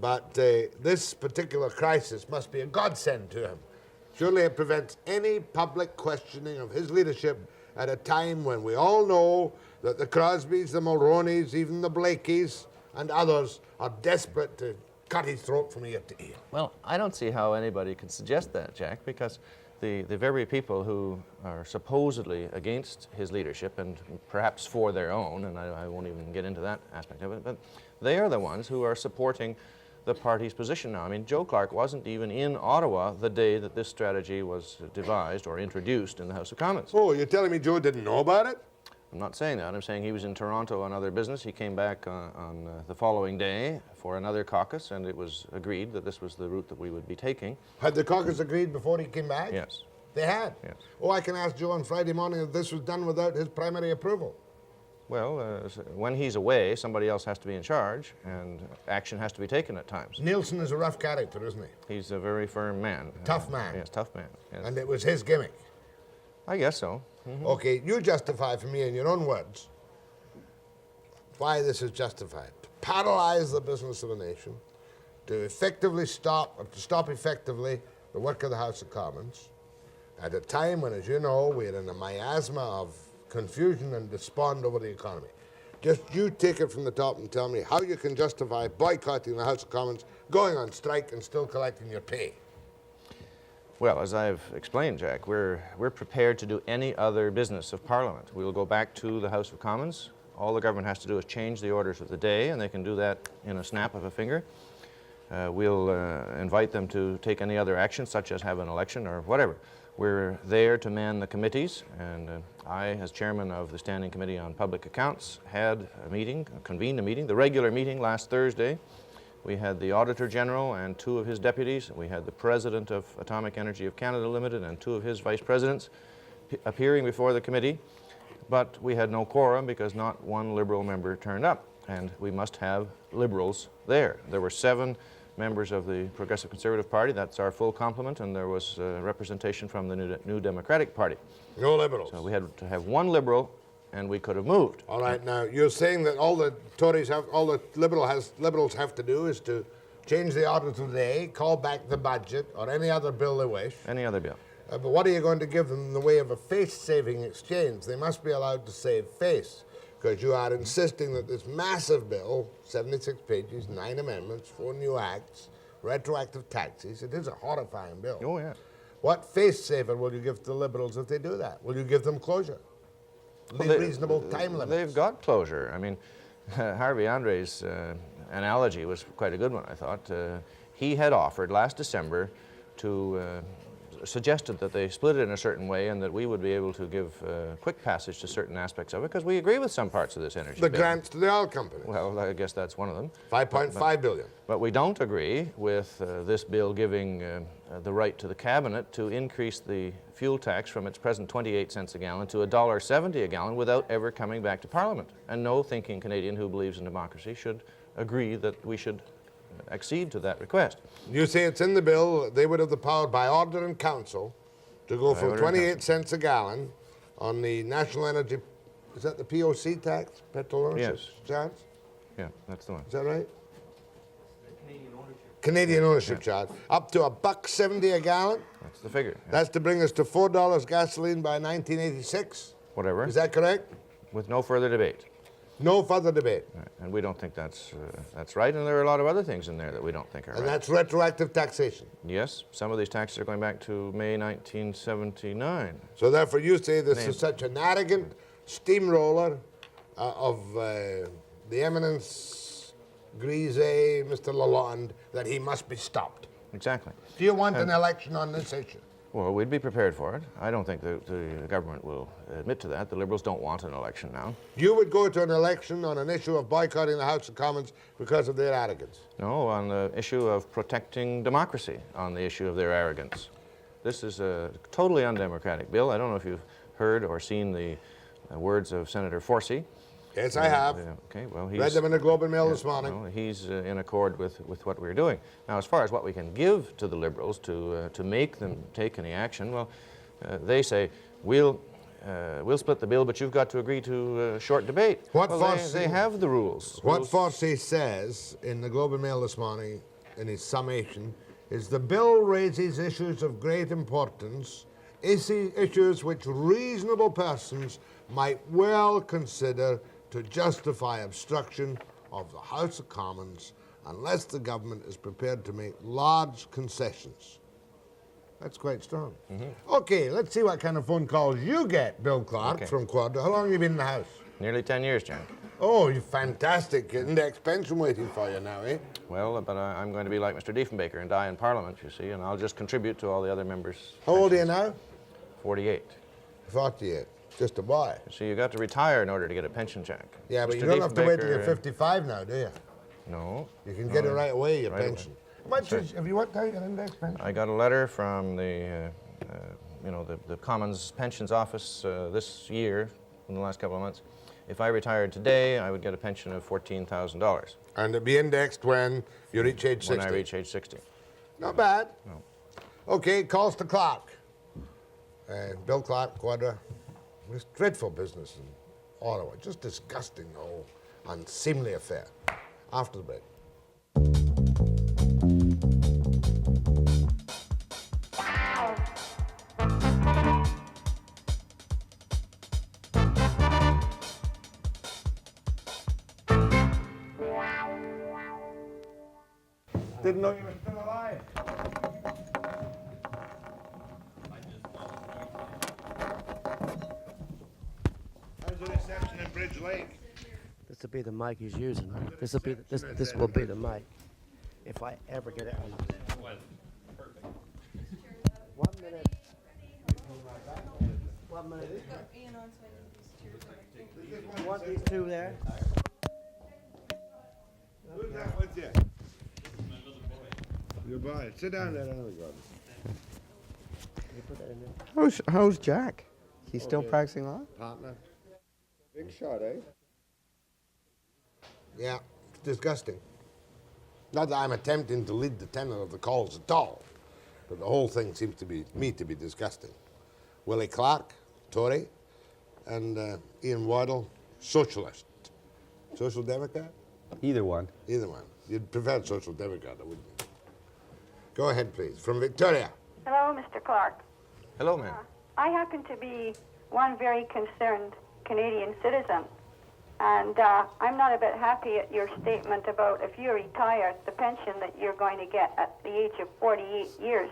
But this particular crisis must be a godsend to him. Surely it prevents any public questioning of his leadership at a time when we all know that the Crosbys, the Mulroneys, even the Blakeys and others are desperate to cut his throat from ear to ear. Well, I don't see how anybody can suggest that, Jack, because the very people who are supposedly against his leadership, and perhaps for their own, and I won't even get into that aspect of it, but they are the ones who are supporting the party's position now. I mean, Joe Clarke wasn't even in Ottawa the day that this strategy was devised or introduced in the House of Commons. Oh, you're telling me Joe didn't know about it? I'm not saying that. I'm saying he was in Toronto on other business. He came back on the following day for another caucus, and it was agreed that this was the route that we would be taking. Had the caucus agreed before he came back? Yes. They had? Yes. Oh, I can ask Joe on Friday morning if this was done without his primary approval. Well, when he's away, somebody else has to be in charge, and action has to be taken at times. Nielsen is a rough character, isn't he? He's a very firm man. Tough man. Yes, tough man. Yes. And it was his gimmick. I guess so. Okay, you justify for me in your own words why this is justified. To paralyze the business of a nation, to effectively stop, or to stop effectively the work of the House of Commons, at a time when, as you know, we're in a miasma of confusion and despond over the economy. Just you take it from the top and tell me how you can justify boycotting the House of Commons, going on strike and still collecting your pay. Well, as I've explained, Jack, we're prepared to do any other business of Parliament. We'll go back to the House of Commons. All the government has to do is change the orders of the day, and they can do that in a snap of a finger. We'll invite them to take any other action, such as have an election or whatever. We're there to man the committees, and I, as chairman of the Standing Committee on Public Accounts, had a meeting, convened a meeting, the regular meeting last Thursday. We had the Auditor General and 2 of his deputies. We had the President of Atomic Energy of Canada Limited and 2 of his vice presidents appearing before the committee. But we had no quorum because not one Liberal member turned up, and we must have Liberals there. There were 7 members of the Progressive Conservative Party. That's our full complement, and there was representation from the New Democratic Party. No Liberals. So we had to have 1 Liberal, and we could have moved. All right, now you're saying that all the Tories have, all the Liberals have to do is to change the order of the day, call back the budget, or any other bill they wish. Any other bill. But what are you going to give them in the way of a face-saving exchange? They must be allowed to save face, because you are insisting that this massive bill, 76 pages, 9 amendments, 4 new acts, retroactive taxes, it is a horrifying bill. Oh, yeah. What face-saver will you give to the Liberals if they do that? Will you give them closure? Well, reasonable time limits? They've got closure. I mean, Harvey Andre's analogy was quite a good one, I thought. He had offered last December to suggested that they split it in a certain way and that we would be able to give quick passage to certain aspects of it because we agree with some parts of this energy bill. The grants to the oil companies. Well, I guess that's one of them. $5.5 billion. But we don't agree with this bill giving the right to the cabinet to increase the fuel tax from its present 28 cents a gallon to $1.70 a gallon without ever coming back to Parliament. And no thinking Canadian who believes in democracy should agree that we should accede to that request. You say it's in the bill, they would have the power by order in council to go from 28 cents a gallon on the national energy, is that the POC tax, petrol ownership charge? Yeah, that's the one. Is that right? Canadian ownership charge, up to $1.70 a gallon. That's the figure. Yeah. That's to bring us to $4 gasoline by 1986. Whatever. Is that correct? With no further debate. No further debate. Right. And we don't think that's right, and there are a lot of other things in there that we don't think are right. And that's retroactive taxation. Yes, some of these taxes are going back to May 1979. So therefore you say this is such an arrogant steamroller of the eminence grise, Mr. Lalonde, that he must be stopped. Exactly. Do you want an election on this issue? Well, we'd be prepared for it. I don't think the government will admit to that. The Liberals don't want an election now. You would go to an election on an issue of boycotting the House of Commons because of their arrogance? No, on the issue of protecting democracy, on the issue of their arrogance. This is a totally undemocratic bill. I don't know if you've heard or seen the words of Senator Forsey. Yes, I have. Okay, well, he's... Read them in the Globe and Mail this morning. Well, he's in accord with what we're doing. Now, as far as what we can give to the Liberals to make them take any action, well, they say, we'll split the bill, but you've got to agree to short debate. They have the rules. What Forsey says in the Globe and Mail this morning, in his summation, is the bill raises issues of great importance, issues which reasonable persons might well consider to justify obstruction of the House of Commons unless the government is prepared to make large concessions. That's quite strong. Okay, let's see what kind of phone calls you get, Bill Clarke from Quadra. How long have you been in the House? Nearly 10 years, Jack. Oh, you're fantastic. Index pension waiting for you now, eh? Well, but I'm going to be like Mr. Diefenbaker and die in Parliament, you see, and I'll just contribute to all the other members' How old are you now? 48. 48. Just a boy. So you got to retire in order to get a pension, Jack. Yeah, but you don't have to wait till you're 55 now, do you? No. You can get it right away, your right pension. Have you worked out your index pension? I got a letter from the, the Commons Pensions Office this year, in the last couple of months. If I retired today, I would get a pension of $14,000. And it'd be indexed when you reach age 60? When I reach age 60. Not bad. No. Okay, calls to Clarke. Bill Clarke, Quadra. This dreadful business in Ottawa. Just disgusting, the whole unseemly affair. After the break. Didn't know you were still alive. How's the reception in Bridge Lake? This will be the mic he's using. This will be the mic. If I ever get it on. 1 minute. 1 minute. You want these two there? Who's that with you? Your boy. Sit down there, other God. How's Jack? He's still practicing law? Partner. Big shot, eh? Yeah, it's disgusting. Not that I'm attempting to lead the tenor of the calls at all, but the whole thing seems to be disgusting. Willie Clarke, Tory, and Ian Waddell, Socialist. Social Democrat? Either one. Either one. You'd prefer Social Democrat, wouldn't you? Go ahead, please. From Victoria. Hello, Mr. Clarke. Hello, ma'am. I happen to be one very concerned Canadian citizen, and I'm not a bit happy at your statement about if you retire, the pension that you're going to get at the age of 48 years.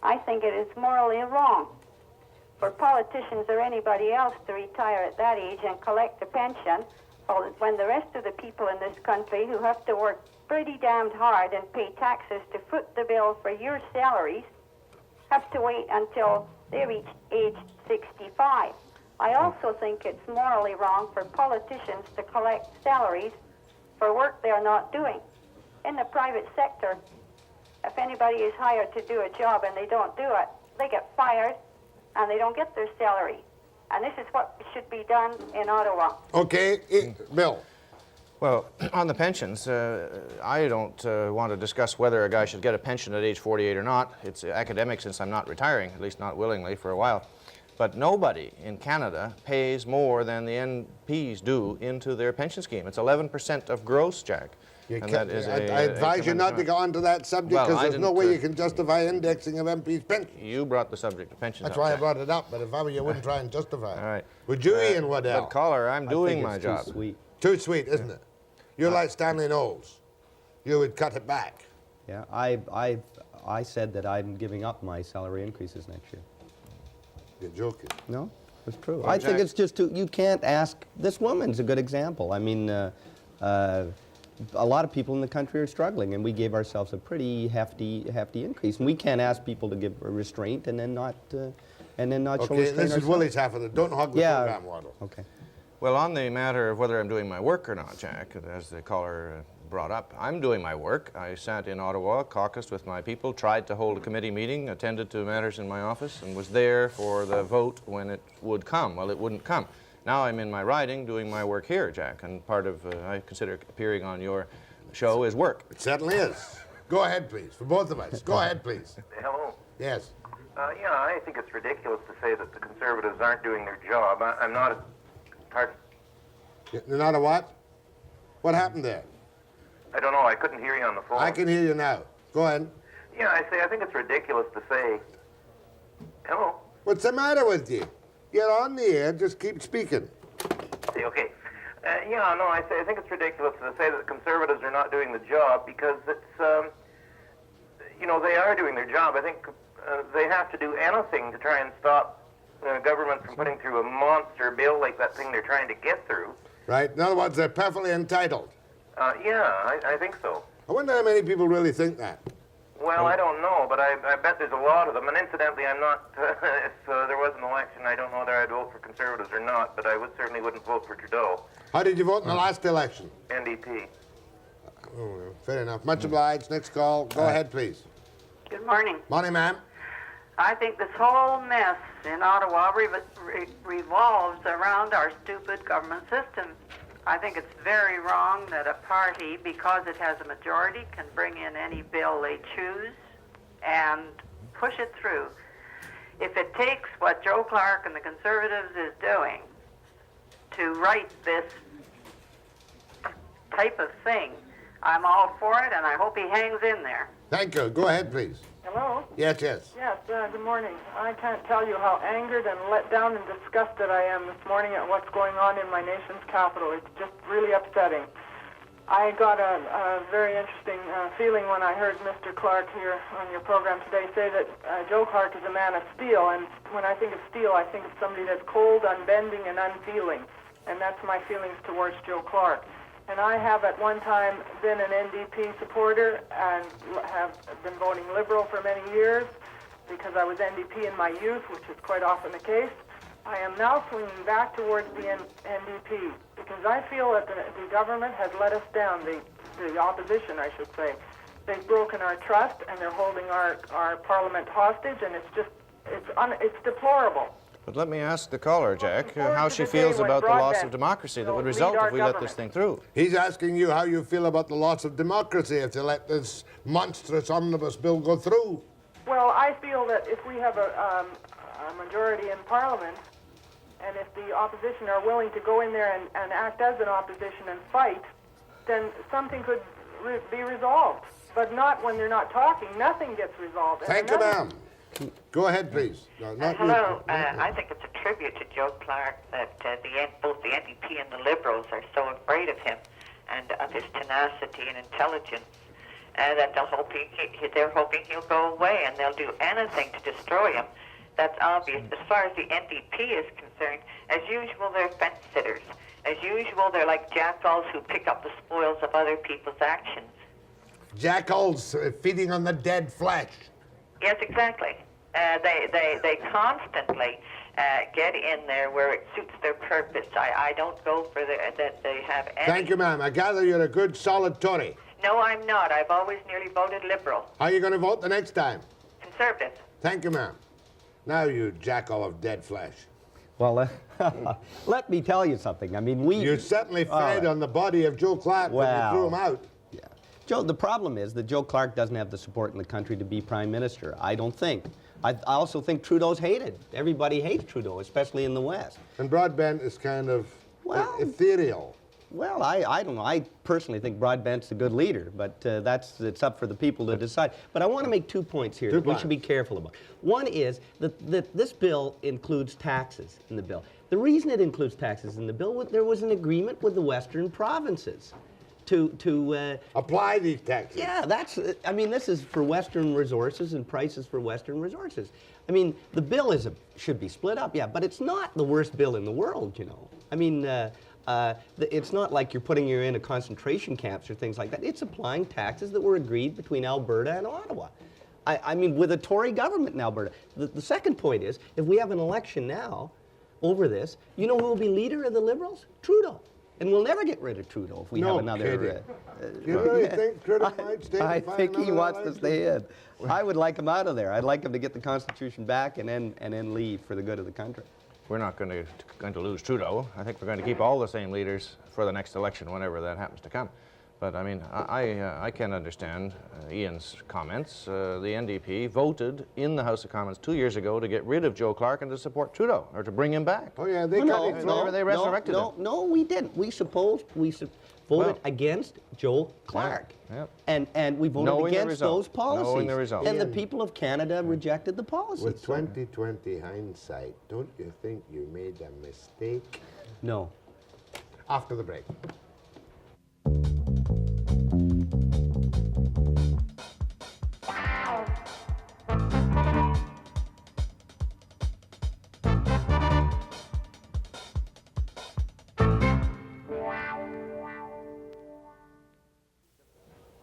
I think it is morally wrong for politicians or anybody else to retire at that age and collect a pension when the rest of the people in this country who have to work pretty damned hard and pay taxes to foot the bill for your salaries have to wait until they reach age 65. I also think it's morally wrong for politicians to collect salaries for work they're not doing. In the private sector, if anybody is hired to do a job and they don't do it, they get fired and they don't get their salary. And this is what should be done in Ottawa. Okay, Bill. Well, on the pensions, I don't want to discuss whether a guy should get a pension at age 48 or not. It's academic since I'm not retiring, at least not willingly for a while. But nobody in Canada pays more than the NPs do into their pension scheme. It's 11% of gross, Jack. I advise you not to go on to that subject because there's no way you can justify indexing of MPs' pensions. You brought the subject of pensions That's up, why Jack. I brought it up, but if I were you, wouldn't try and justify it. All right. Would you, Ian Waddell? But, caller, I'm doing my job. Too sweet. Too sweet, isn't it? You're like Stanley Knowles. You would cut it back. Yeah, I said that I'm giving up my salary increases next year. You're joking. No, it's true. Well, I think it's just you can't ask. This woman's a good example. I mean, a lot of people in the country are struggling, and we gave ourselves a pretty hefty increase. And we can't ask people to give a restraint and then not show restraint. Okay, this is Willie's half of it. Don't hog the program, Waddell. Okay. Well, on the matter of whether I'm doing my work or not, Jack, as the caller brought up. I'm doing my work. I sat in Ottawa, caucused with my people, tried to hold a committee meeting, attended to matters in my office, and was there for the vote when it would come. Well, it wouldn't come. Now I'm in my riding doing my work here, Jack, and part of, I consider appearing on your show is work. It certainly is. Go ahead, please, for both of us. Go ahead, please. Hello. Yes. Yeah, I think it's ridiculous to say that the Conservatives aren't doing their job. I'm not a... Pardon? You're not a what? What happened there? I don't know. I couldn't hear you on the phone. I can hear you now. Go ahead. Yeah, I think it's ridiculous to say... Hello? What's the matter with you? You're on the air. Just keep speaking. Okay. Yeah, no, I think it's ridiculous to say that the Conservatives are not doing the job because it's, you know, they are doing their job. I think they have to do anything to try and stop government from putting through a monster bill like that thing they're trying to get through. Right? In other words, they're perfectly entitled. Yeah, I think so. I wonder how many people really think that. Well, I don't know, but I bet there's a lot of them. And incidentally, I'm not, if there was an election, I don't know whether I'd vote for Conservatives or not, but I certainly wouldn't vote for Trudeau. How did you vote in the last election? NDP. Oh, fair enough. Much obliged. Next call. Go ahead, please. Good morning. Morning, ma'am. I think this whole mess in Ottawa revolves around our stupid government system. I think it's very wrong that a party, because it has a majority, can bring in any bill they choose and push it through. If it takes what Joe Clarke and the Conservatives is doing to write this type of thing, I'm all for it, and I hope he hangs in there. Thank you. Go ahead, please. Hello? Yes, yes. Yes, good morning. I can't tell you how angered and let down and disgusted I am this morning at what's going on in my nation's capital. It's just really upsetting. I got a very interesting feeling when I heard Mr. Clarke here on your program today say that Joe Clarke is a man of steel, and when I think of steel, I think of somebody that's cold, unbending, and unfeeling, and that's my feelings towards Joe Clarke. And I have at one time been an NDP supporter and have been voting Liberal for many years because I was NDP in my youth, which is quite often the case. I am now swinging back towards the NDP because I feel that the government has let us down, the opposition, I should say. They've broken our trust and they're holding our Parliament hostage, and it's deplorable. But let me ask the caller, Jack, how she feels about the loss of democracy that would result if we let this thing through. He's asking you how you feel about the loss of democracy if they let this monstrous omnibus bill go through. Well, I feel that if we have a majority in Parliament, and if the opposition are willing to go in there and act as an opposition and fight, then something could be resolved. But not when they're not talking. Nothing gets resolved. Thank you, ma'am. Go ahead, please. No, hello. I think it's a tribute to Joe Clarke that both the NDP and the Liberals are so afraid of him and of his tenacity and intelligence that they're hoping he'll go away, and they'll do anything to destroy him. That's obvious. As far as the NDP is concerned, as usual, they're fence sitters. As usual, they're like jackals who pick up the spoils of other people's actions. Jackals feeding on the dead flesh. Yes, exactly. They constantly get in there where it suits their purpose. I don't go for that they have any... Thank you, ma'am. I gather you're a good, solid Tory. No, I'm not. I've always nearly voted Liberal. How are you going to vote the next time? Conservative. Thank you, ma'am. Now, you jackal of dead flesh. Well, let me tell you something. I mean, You certainly fed on the body of Joe Clarke when you threw him out. Yeah. Joe, the problem is that Joe Clarke doesn't have the support in the country to be Prime Minister. I don't think. I also think Trudeau's hated. Everybody hates Trudeau, especially in the West. And broadbent is kind of ethereal. Well, I don't know. I personally think Broadbent's a good leader, but it's up for the people to decide. But I want to make 2 points here that we should be careful about. One is that this bill includes taxes in the bill. The reason it includes taxes in the bill, there was an agreement with the Western provinces to apply these taxes. Yeah, I mean, this is for Western resources and prices for Western resources. I mean, the bill should be split up, yeah, but it's not the worst bill in the world, you know. I mean, it's not like you're putting you into concentration camps or things like that. It's applying taxes that were agreed between Alberta and Ottawa. I mean, with a Tory government in Alberta. The second point is, if we have an election now over this, you know who will be leader of the Liberals? Trudeau. And we'll never get rid of Trudeau if we have another... Do you really think Trudeau might stay? I think he wants to stay in. I would like him out of there. I'd like him to get the Constitution back and then leave for the good of the country. We're not going to lose Trudeau. I think we're going to keep all the same leaders for the next election, whenever that happens to come. But I mean, I can understand Ian's comments. The NDP voted in the House of Commons 2 years ago to get rid of Joe Clarke and to support Trudeau, or to bring him back. Oh yeah, they resurrected him. No, we didn't. We voted against Joe Clarke. Yeah. And we voted against those policies. Knowing the result. And the people of Canada rejected the policies. With 2020 hindsight, don't you think you made a mistake? No. After the break.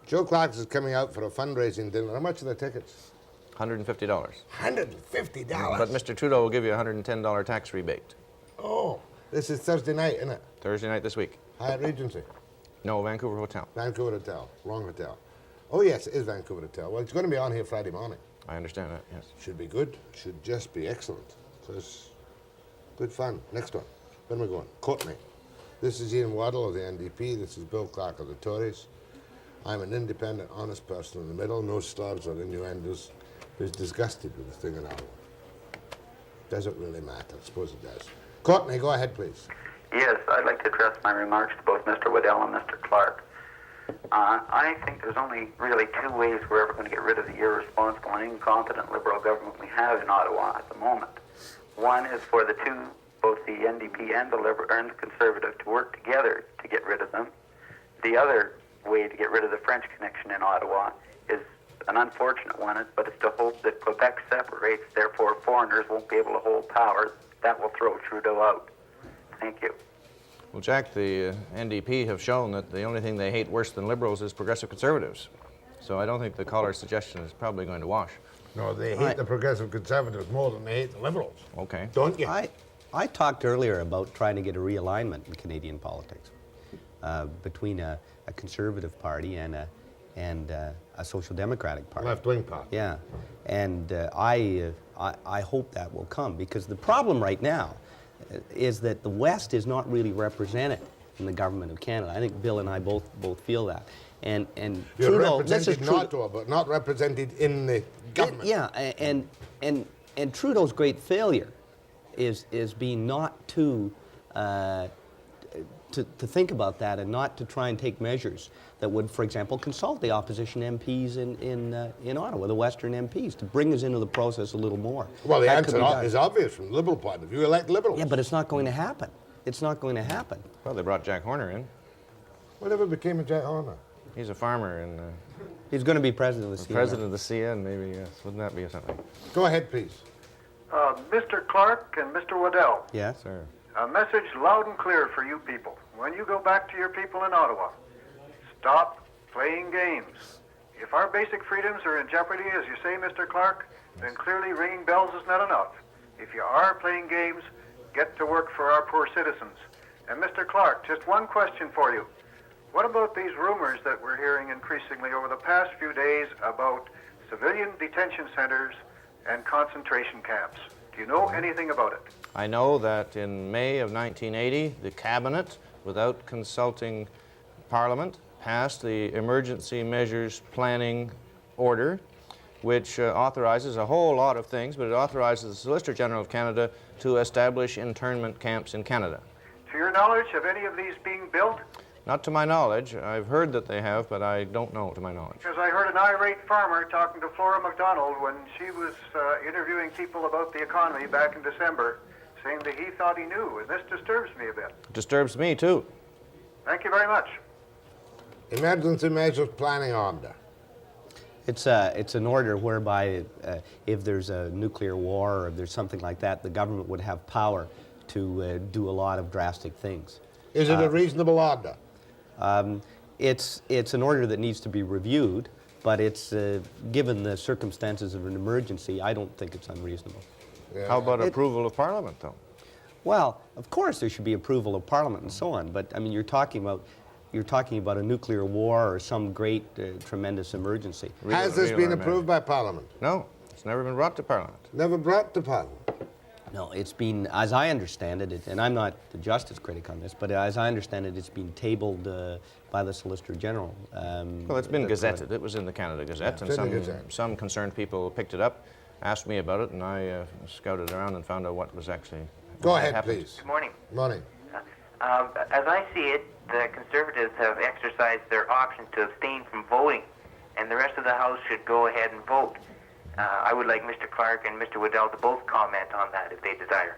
Joe Clarke's is coming out for a fundraising dinner. How much are the tickets? $150. $150? But Mr. Trudeau will give you a $110 tax rebate. Oh, this is Thursday night, isn't it? Thursday night this week. Hyatt Regency? No, Vancouver Hotel. Vancouver Hotel, wrong hotel. Oh yes, it is Vancouver Hotel. Well, it's going to be on here Friday morning. I understand that, yes. Should be good. Should just be excellent. So it's good fun. Next one. Where am I going? Courtney. This is Ian Waddell of the NDP. This is Bill Clarke of the Tories. I'm an independent, honest person in the middle, no slurs or innuendos, who's disgusted with the thing in Ottawa. Does it really matter? I suppose it does. Courtney, go ahead, please. Yes, I'd like to address my remarks to both Mr. Waddell and Mr. Clarke. I think there's only really two ways we're ever going to get rid of the irresponsible and incompetent Liberal government we have in Ottawa at the moment. One is for the two, both the NDP and the Liberal and the Conservative, to work together to get rid of them. The other way to get rid of the French connection in Ottawa is an unfortunate one, but it's to hope that Quebec separates, therefore foreigners won't be able to hold power. That will throw Trudeau out. Thank you. Well, Jack, the NDP have shown that the only thing they hate worse than Liberals is progressive Conservatives. So I don't think the caller's suggestion is probably going to wash. No, they hate the progressive Conservatives more than they hate the Liberals. Okay. Don't you? I talked earlier about trying to get a realignment in Canadian politics between a Conservative party and a Social Democratic party. Left-wing party. Yeah, and I hope that will come, because the problem right now is that the West is not really represented in the government of Canada. I think Bill and I both feel that. And you're Trudeau, represented in Ottawa, but not represented in the government. Yeah, and Trudeau's great failure is being not to think about that, and not to try and take measures that would, for example, consult the opposition MPs in Ottawa, the Western MPs, to bring us into the process a little more. Well, the answer is obvious from the Liberal point of view. Elect Liberals. Yeah, but it's not going to happen. It's not going to happen. Well, they brought Jack Horner in. Whatever became of Jack Horner? He's a farmer, and he's going to be president of the CN. President of the CN, maybe, yes. Wouldn't that be something? Go ahead, please. Mr. Clarke and Mr. Waddell. Yes, sir. A message loud and clear for you people. When you go back to your people in Ottawa, stop playing games. If our basic freedoms are in jeopardy, as you say, Mr. Clarke, then clearly ringing bells is not enough. If you are playing games, get to work for our poor citizens. And Mr. Clarke, just one question for you. What about these rumors that we're hearing increasingly over the past few days about civilian detention centers and concentration camps? Do you know anything about it? I know that in May of 1980, the Cabinet, without consulting Parliament, passed the Emergency Measures Planning Order, which authorizes a whole lot of things, but it authorizes the Solicitor General of Canada to establish internment camps in Canada. To your knowledge, have any of these being built? Not to my knowledge. I've heard that they have, but I don't know to my knowledge. Because I heard an irate farmer talking to Flora MacDonald when she was interviewing people about the economy back in December, saying that he thought he knew, and this disturbs me a bit. It disturbs me, too. Thank you very much. Emergency Measures Planning Order. It's an order whereby if there's a nuclear war or if there's something like that, the government would have power to do a lot of drastic things. Is it a reasonable order? It's an order that needs to be reviewed, but it's given the circumstances of an emergency, I don't think it's unreasonable. Yeah. How about approval of Parliament, though? Well, of course there should be approval of Parliament and so on, but I mean, you're talking about a nuclear war or some great, tremendous emergency. Has this been approved by Parliament? No, it's never been brought to Parliament. Never brought to Parliament? No, it's been, as I understand it, and I'm not the justice critic on this, but as I understand it, it's been tabled by the Solicitor General. Well, it's been gazetted. It was in the Canada Gazette, and some concerned people picked it up, asked me about it, and I scouted around and found out what was actually Go ahead, happened. please. Good morning. Morning. As I see it, the Conservatives have exercised their option to abstain from voting, and the rest of the House should go ahead and vote. I would like Mr. Clarke and Mr. Waddell to both comment on that if they desire.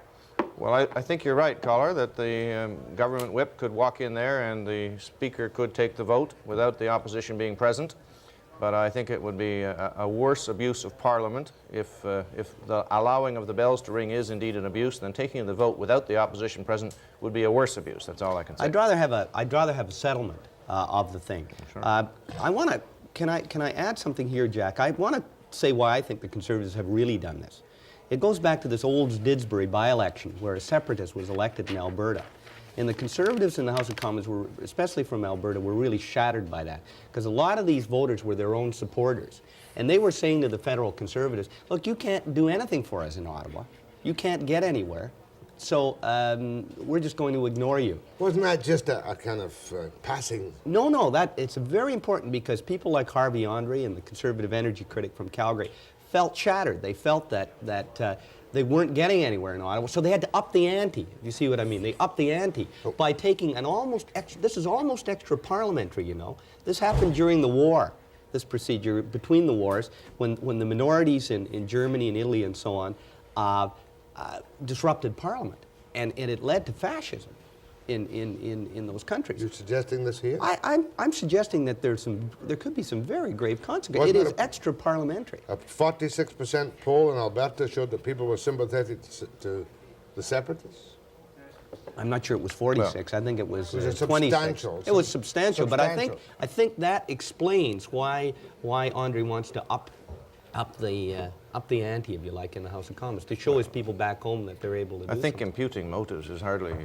Well, I think you're right, caller, that the government whip could walk in there and the Speaker could take the vote without the opposition being present. But I think it would be a worse abuse of Parliament if the allowing of the bells to ring is indeed an abuse, then taking the vote without the opposition present would be a worse abuse. That's all I can say. I'd rather have a settlement of the thing. Sure. I want to. Can I add something here, Jack? I want to say why I think the Conservatives have really done this. It goes back to this old Didsbury by-election where a separatist was elected in Alberta. And the Conservatives in the House of Commons, were, especially from Alberta, were really shattered by that. Because a lot of these voters were their own supporters. And they were saying to the federal Conservatives, look, you can't do anything for us in Ottawa. You can't get anywhere. So we're just going to ignore you. Wasn't that just a kind of passing? No, it's very important because people like Harvey Andre and the Conservative energy critic from Calgary felt shattered. They felt that they weren't getting anywhere in Ottawa, so they had to up the ante. You see what I mean? They upped the ante by taking an almost extra, this is almost extra parliamentary, you know. This happened during the war, this procedure between the wars, when the minorities in Germany and Italy and so on disrupted Parliament, and it led to fascism in those countries. You're suggesting this here? I'm suggesting that there could be some very grave consequences. It is extra parliamentary. A 46% poll in Alberta showed that people were sympathetic to the separatists. I'm not sure it was 46. Well, I think it was 26. Substantial. It was substantial, but I think that explains why Andre wants to up the ante, if you like, in the House of Commons, to show his people back home that they're able to do I think something. imputing motives is hardly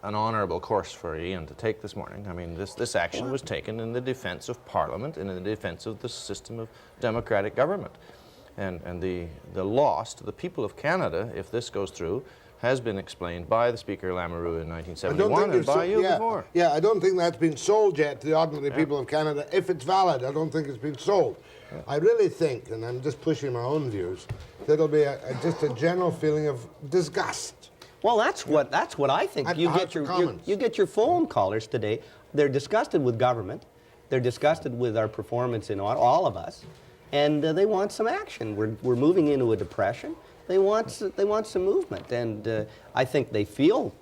an honourable course for Ian to take this morning. I mean, this action was taken in the defence of Parliament and in the defence of the system of democratic government. And the loss to the people of Canada, if this goes through, has been explained by the Speaker Lamoureux in 1971 and by you before. Yeah, I don't think that's been sold yet to the ordinary people of Canada. If it's valid, I don't think it's been sold. Yeah. I really think, and I'm just pushing my own views, that there'll be just a general feeling of disgust. Well, that's what I think. You get your phone callers today. They're disgusted with government. They're disgusted with our performance in all of us, and they want some action. We're moving into a depression. They want some movement, and I think they feel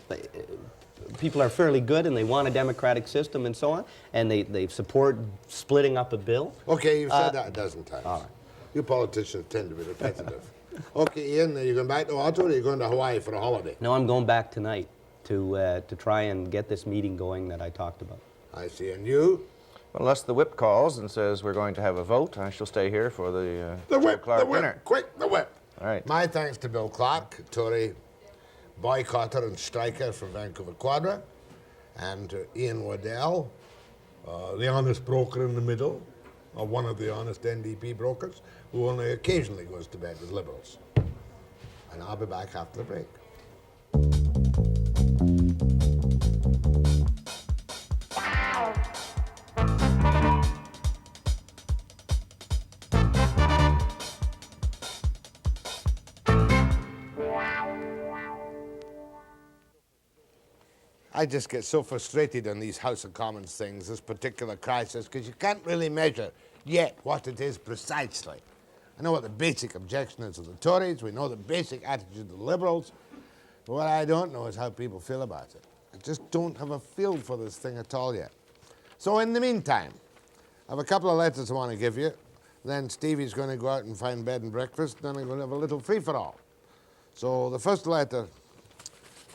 people are fairly good, and they want a democratic system and so on, and they support splitting up a bill. Okay, you've said that a dozen times. All right. You politicians tend to be repetitive. Okay, Ian, are you going back to Ottawa, or are you going to Hawaii for a holiday? No, I'm going back tonight to try and get this meeting going that I talked about. I see. And you? Well, unless the whip calls and says we're going to have a vote, I shall stay here for the whip, Clarke the whip, dinner. Quick, the whip. All right. My thanks to Bill Clarke, Tory boycotter and striker from Vancouver Quadra, and to Ian Waddell, the honest broker in the middle, or one of the honest NDP brokers, who only occasionally goes to bed with Liberals. And I'll be back after the break. I just get so frustrated on these House of Commons things, this particular crisis, because you can't really measure yet what it is precisely. I know what the basic objection is of the Tories, we know the basic attitude of the Liberals, but what I don't know is how people feel about it. I just don't have a feel for this thing at all yet. So in the meantime, I have a couple of letters I want to give you, then Stevie's going to go out and find bed and breakfast, then I'm going to have a little free-for-all. So the first letter,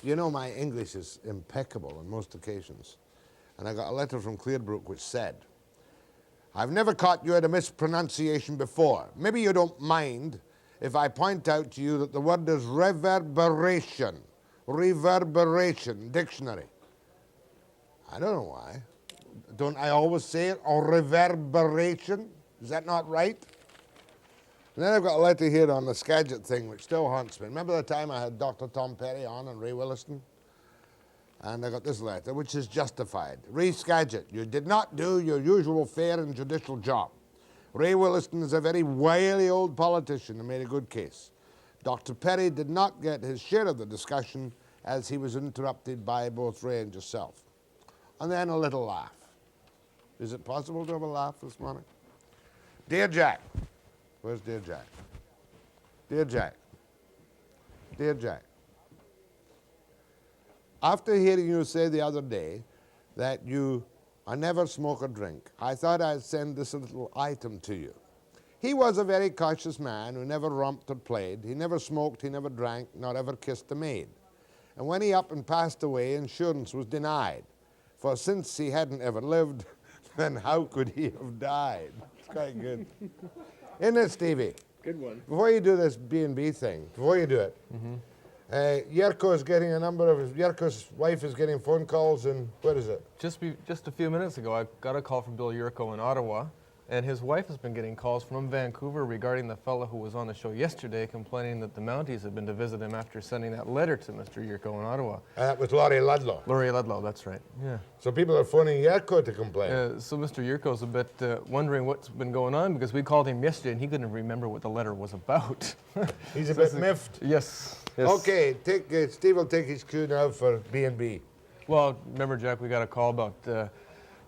you know my English is impeccable on most occasions, and I got a letter from Clearbrook which said, I've never caught you at a mispronunciation before. Maybe you don't mind if I point out to you that the word is reverberation. Reverberation, dictionary. I don't know why. Don't I always say it? Or reverberation? Is that not right? And then I've got a letter here on the Skagit thing, which still haunts me. Remember the time I had Dr. Tom Perry on and Ray Williston? And I got this letter, which is justified. Ray Skagit, you did not do your usual fair and judicial job. Ray Williston is a very wily old politician and made a good case. Dr. Perry did not get his share of the discussion as he was interrupted by both Ray and yourself. And then a little laugh. Is it possible to have a laugh this morning? Dear Jack. Where's Dear Jack? Dear Jack. Dear Jack. After hearing you say the other day that I never smoke or drink, I thought I'd send this little item to you. He was a very cautious man who never romped or played. He never smoked, he never drank, nor ever kissed a maid. And when he up and passed away, insurance was denied. For since he hadn't ever lived, then how could he have died? It's quite good. Isn't it, Stevie? Good one. Before you do this B&B thing, before you do it, Yerko is getting Yerko's wife is getting phone calls, and what is it? Just a few minutes ago, I got a call from Bill Yerko in Ottawa, and his wife has been getting calls from Vancouver regarding the fellow who was on the show yesterday complaining that the Mounties had been to visit him after sending that letter to Mr. Yerko in Ottawa. That was Laurie Ludlow. Laurie Ludlow, that's right, yeah. So people are phoning Yerko to complain. So Mr. Yerko's a bit wondering what's been going on, because we called him yesterday and he couldn't remember what the letter was about. He's a bit miffed. Yes. Okay, Steve will take his cue now for B&B. Well, remember, Jack, we got a call about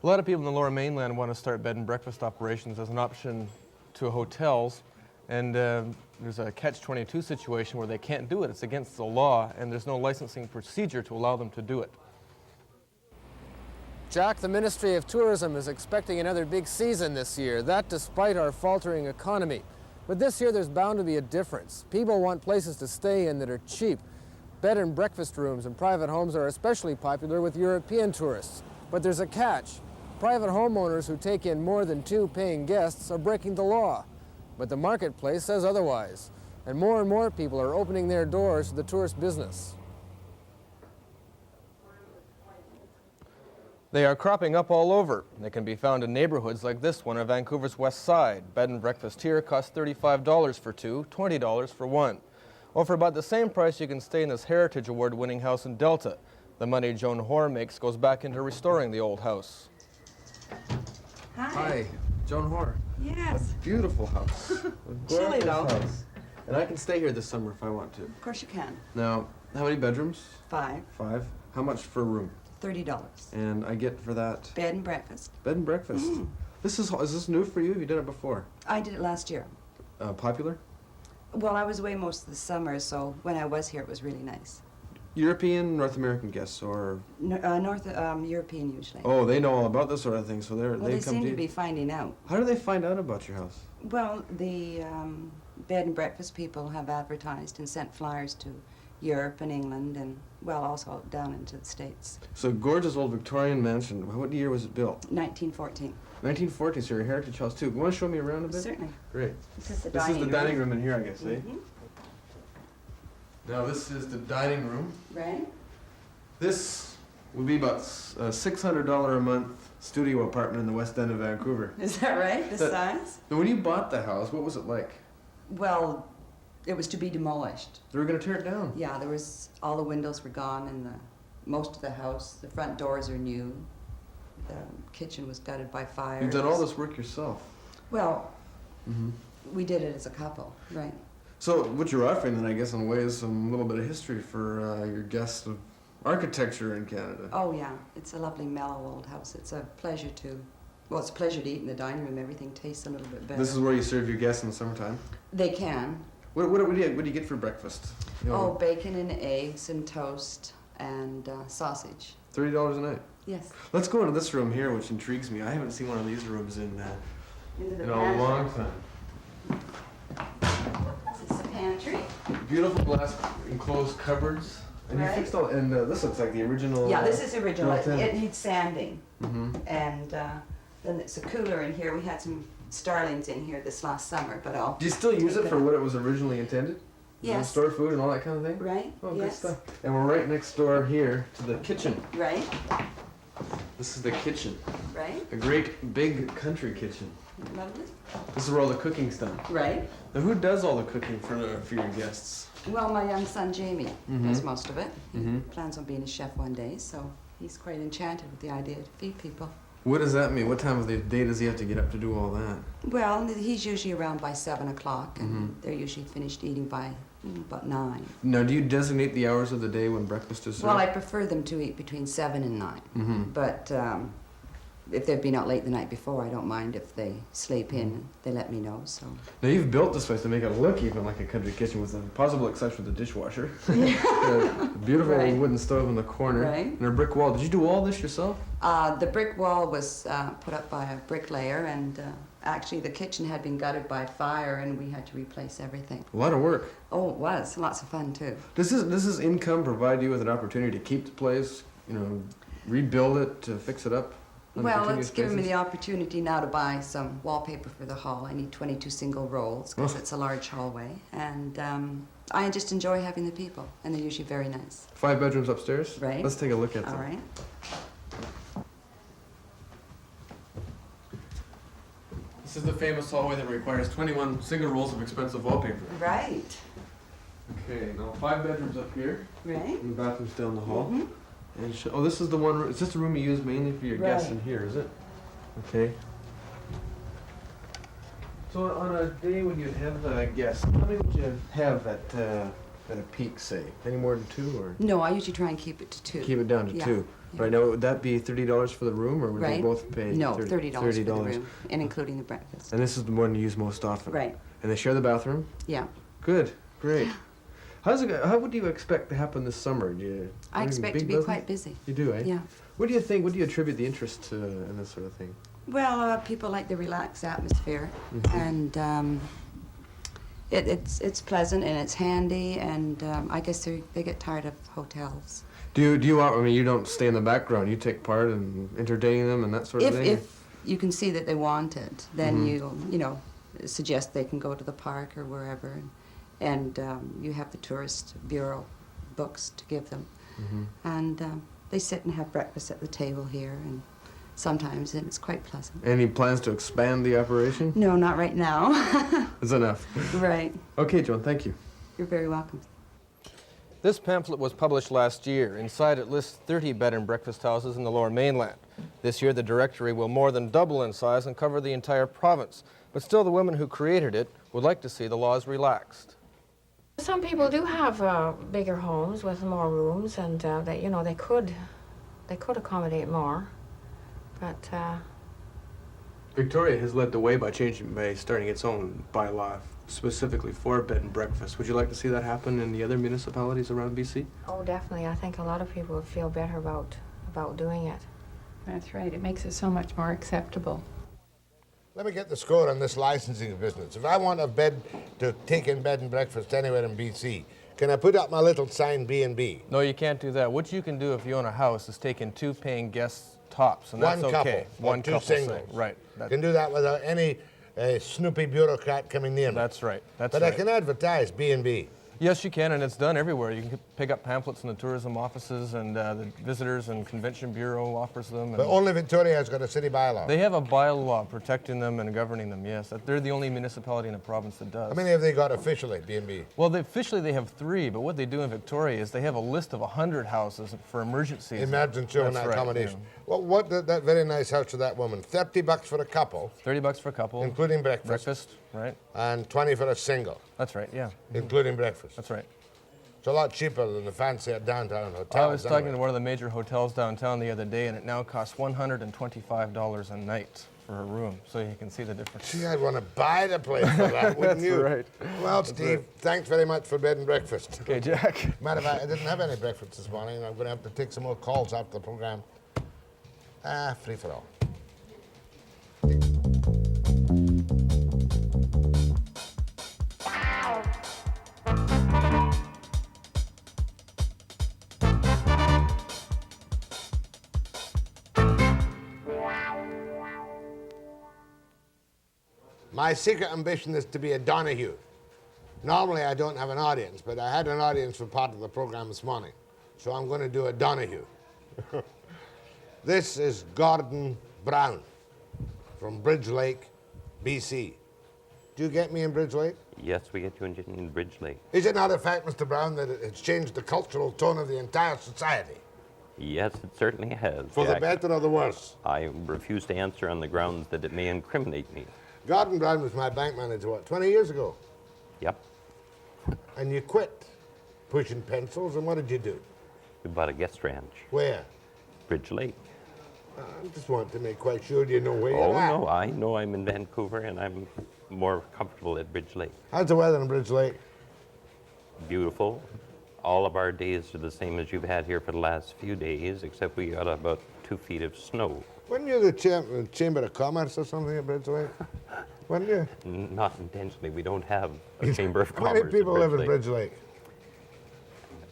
a lot of people in the Lower Mainland want to start bed and breakfast operations as an option to hotels, and there's a catch-22 situation where they can't do it. It's against the law, and there's no licensing procedure to allow them to do it. Jack, the Ministry of Tourism is expecting another big season this year, that despite our faltering economy. But this year there's bound to be a difference. People want places to stay in that are cheap. Bed and breakfast rooms and private homes are especially popular with European tourists. But there's a catch. Private homeowners who take in more than 2 paying guests are breaking the law. But the marketplace says otherwise. And more people are opening their doors to the tourist business. They are cropping up all over. They can be found in neighborhoods like this one on Vancouver's west side. Bed and breakfast here costs $35 for 2, $20 for 1. Or for about the same price, you can stay in this Heritage Award-winning house in Delta. The money Joan Hoare makes goes back into restoring the old house. Hi. Joan Hoare. Yes. A beautiful house. Chilly though. House. And I can stay here this summer if I want to. Of course you can. Now, how many bedrooms? 5. 5. How much for a room? $30. And I get for that? Bed and breakfast. Bed and breakfast. Mm. Is this new for you? Have you done it before? I did it last year. Popular? Well, I was away most of the summer, so when I was here, it was really nice. European, North American guests, or? North European usually. Oh, they know all about this sort of thing, so they seem to be finding out. How do they find out about your house? Well, the bed and breakfast people have advertised and sent flyers to Europe and England, and well, also down into the States. So gorgeous old Victorian mansion. What year was it built? 1914. 1914, so your heritage house too. You want to show me around a bit? Certainly. Great. This is the dining room in here, I guess, eh? Mm-hmm. Now this is the dining room. Right. This would be about a $600 a month studio apartment in the West End of Vancouver. Is that right? The size? Now when you bought the house, what was it like? Well, it was to be demolished. They were going to tear it down? Yeah, all the windows were gone in most of the house. The front doors are new. The kitchen was gutted by fire. You've done all this work yourself? Well, we did it as a couple, right. So what you're offering then, I guess, in a way, is some little bit of history for your guests of architecture in Canada. Oh, yeah. It's a lovely, mellow old house. It's a pleasure to eat in the dining room. Everything tastes a little bit better. This is where you serve your guests in the summertime? They can. What do you get for breakfast? Oh, bacon and eggs and toast and sausage. $30 a night? Yes. Let's go into this room here, which intrigues me. I haven't seen one of these rooms in a long time. This is a pantry. Beautiful glass enclosed cupboards. And you fixed all, and this looks like the original. Yeah, this is original. It needs sanding. Mm-hmm. And Then it's a cooler in here. We had some starlings in here this last summer, but I'll... Do you still use it for what it was originally intended? Yes. Store food and all that kind of thing? Right, Oh, yes. good stuff. And we're right next door here to the kitchen. Right. This is the kitchen. Right. A great big country kitchen. Lovely. This is where all the cooking's done. Right. Now, who does all the cooking for your guests? Well, my young son Jamie does most of it. He Mhm. plans on being a chef one day, so he's quite enchanted with the idea to feed people. What does that mean? What time of the day does he have to get up to do all that? Well, he's usually around by 7 o'clock, and they're usually finished eating by about 9. Now, do you designate the hours of the day when breakfast is served? Well, I prefer them to eat between 7 and 9. Mhm. But if they've been out late the night before, I don't mind if they sleep in. They let me know, so. Now, you've built this place to make it look even like a country kitchen with a possible exception of the dishwasher. A beautiful Right. wooden stove in the corner. Right. And a brick wall. Did you do all this yourself? The brick wall was put up by a bricklayer, and actually the kitchen had been gutted by fire, and we had to replace everything. A lot of work. Oh, it was. Lots of fun, too. Does this income provide you with an opportunity to keep the place, rebuild it, to fix it up? On a Well, continuous it's given me basis? the opportunity now to buy some wallpaper for the hall. I need 22 single rolls because Oh. it's a large hallway. And I just enjoy having the people, and they're usually very nice. 5 bedrooms upstairs? Right. Let's take a look at them. All right. This is the famous hallway that requires 21 single rolls of expensive wallpaper. Right. Okay, now 5 bedrooms up here. Right. And the bathrooms down the hall. Mhm. And oh, this is the one. Is this the room you use mainly for your guests Right. in here? Is it? Okay. So on a day when you have guests, how many would you have at a peak, say? Any more than 2, or No, I usually try and keep it to 2. keep it down to Yeah. 2? Yeah. Right now, would that be $30 for the room, or would they Right. both pay? No, $30 for the $30. room, and including the breakfast. And this is the one you use most often. Right. And they share the bathroom. Yeah. Good, great. How would you expect to happen this summer? Do you? I expect to be quite busy. You do, eh? Yeah. What do you think? What do you attribute the interest to in this sort of thing? Well, people like the relaxed atmosphere, Mhm. and it's pleasant and it's handy, and I guess they get tired of hotels. Do you? I mean, you don't stay in the background. You take part in entertaining them and that sort of thing. If you can see that they want it, then Mhm. you suggest they can go to the park or wherever, and you have the tourist bureau books to give them, Mhm. and they sit and have breakfast at the table here, and sometimes, and it's quite pleasant. Any plans to expand the operation? No, not right now. It's enough. Right. Okay, Joan. Thank you. You're very welcome. This pamphlet was published last year. Inside it lists 30 bed and breakfast houses in the Lower Mainland. This year the directory will more than double in size and cover the entire province. But still the women who created it would like to see the laws relaxed. Some people do have bigger homes with more rooms, and they could accommodate more, but Victoria has led the way by starting its own bylaw specifically for bed and breakfast. Would you like to see that happen in the other municipalities around BC? oh, definitely, I think a lot of people would feel better about doing it. That's right. It makes it so much more acceptable. Let me get the score on this licensing business. If I want a bed to take in bed and breakfast anywhere in BC, can I put up my little sign B&B? No, you can't do that. What you can do if you own a house is take in 2 paying guests tops, and that's One okay. couple, or 2 couple singles. saying. Right. Can do that without any snoopy bureaucrat coming near me. That's right. That's but right. I can advertise B&B. Yes, you can, and it's done everywhere. You can pick up pamphlets in the tourism offices, and the Visitors and Convention Bureau offers them. But only Victoria has got a city bylaw. They have a bylaw protecting them and governing them, yes. They're the only municipality in the province that does. How many have they got officially, B&B? Well, officially they have 3, but what they do in Victoria is they have a list of 100 houses for emergencies. Emergency and That's right, accommodation. yeah. Well, what did that very nice house for that woman? $30 for a couple. $30 for a couple. Including breakfast. Breakfast, right. And 20 for a single. That's right, yeah. Including breakfast. That's right. It's a lot cheaper than the fancy downtown hotels. I was talking anyway. to one of the major hotels downtown the other day, and it now costs $125 a night for a room, so you can see the difference. Gee, I'd want to buy the place for that, wouldn't That's you? right. Well, That's Steve, right. thanks very much for bed and breakfast. Okay, Jack. Matter of fact, I didn't have any breakfast this morning, and I'm going to have to take some more calls after the program. Free for all. My secret ambition is to be a Donahue. Normally I don't have an audience, but I had an audience for part of the program this morning. So I'm going to do a Donahue. This is Gordon Brown from Bridge Lake, BC. Do you get me in Bridge Lake? Yes, we get you in Bridge Lake. Is it not a fact, Mr. Brown, that it's changed the cultural tone of the entire society? Yes, it certainly has. For the Jack. better or the worse? I refuse to answer on the grounds that it may incriminate me. Gordon Brown was my bank manager, what, 20 years ago? Yep. And you quit pushing pencils, and what did you do? We bought a guest ranch. Where? Bridge Lake. I just want to make quite sure you know where Oh, you're at. no, I know I'm in Vancouver, and I'm more comfortable at Bridge Lake. How's the weather in Bridge Lake? Beautiful. All of our days are the same as you've had here for the last few days, except we got about 2 feet of snow. Weren't you the Chamber of Commerce or something at Bridge Lake? Weren't you? Not intentionally. We don't have a Chamber of How Commerce. many people at live in Bridge Lake?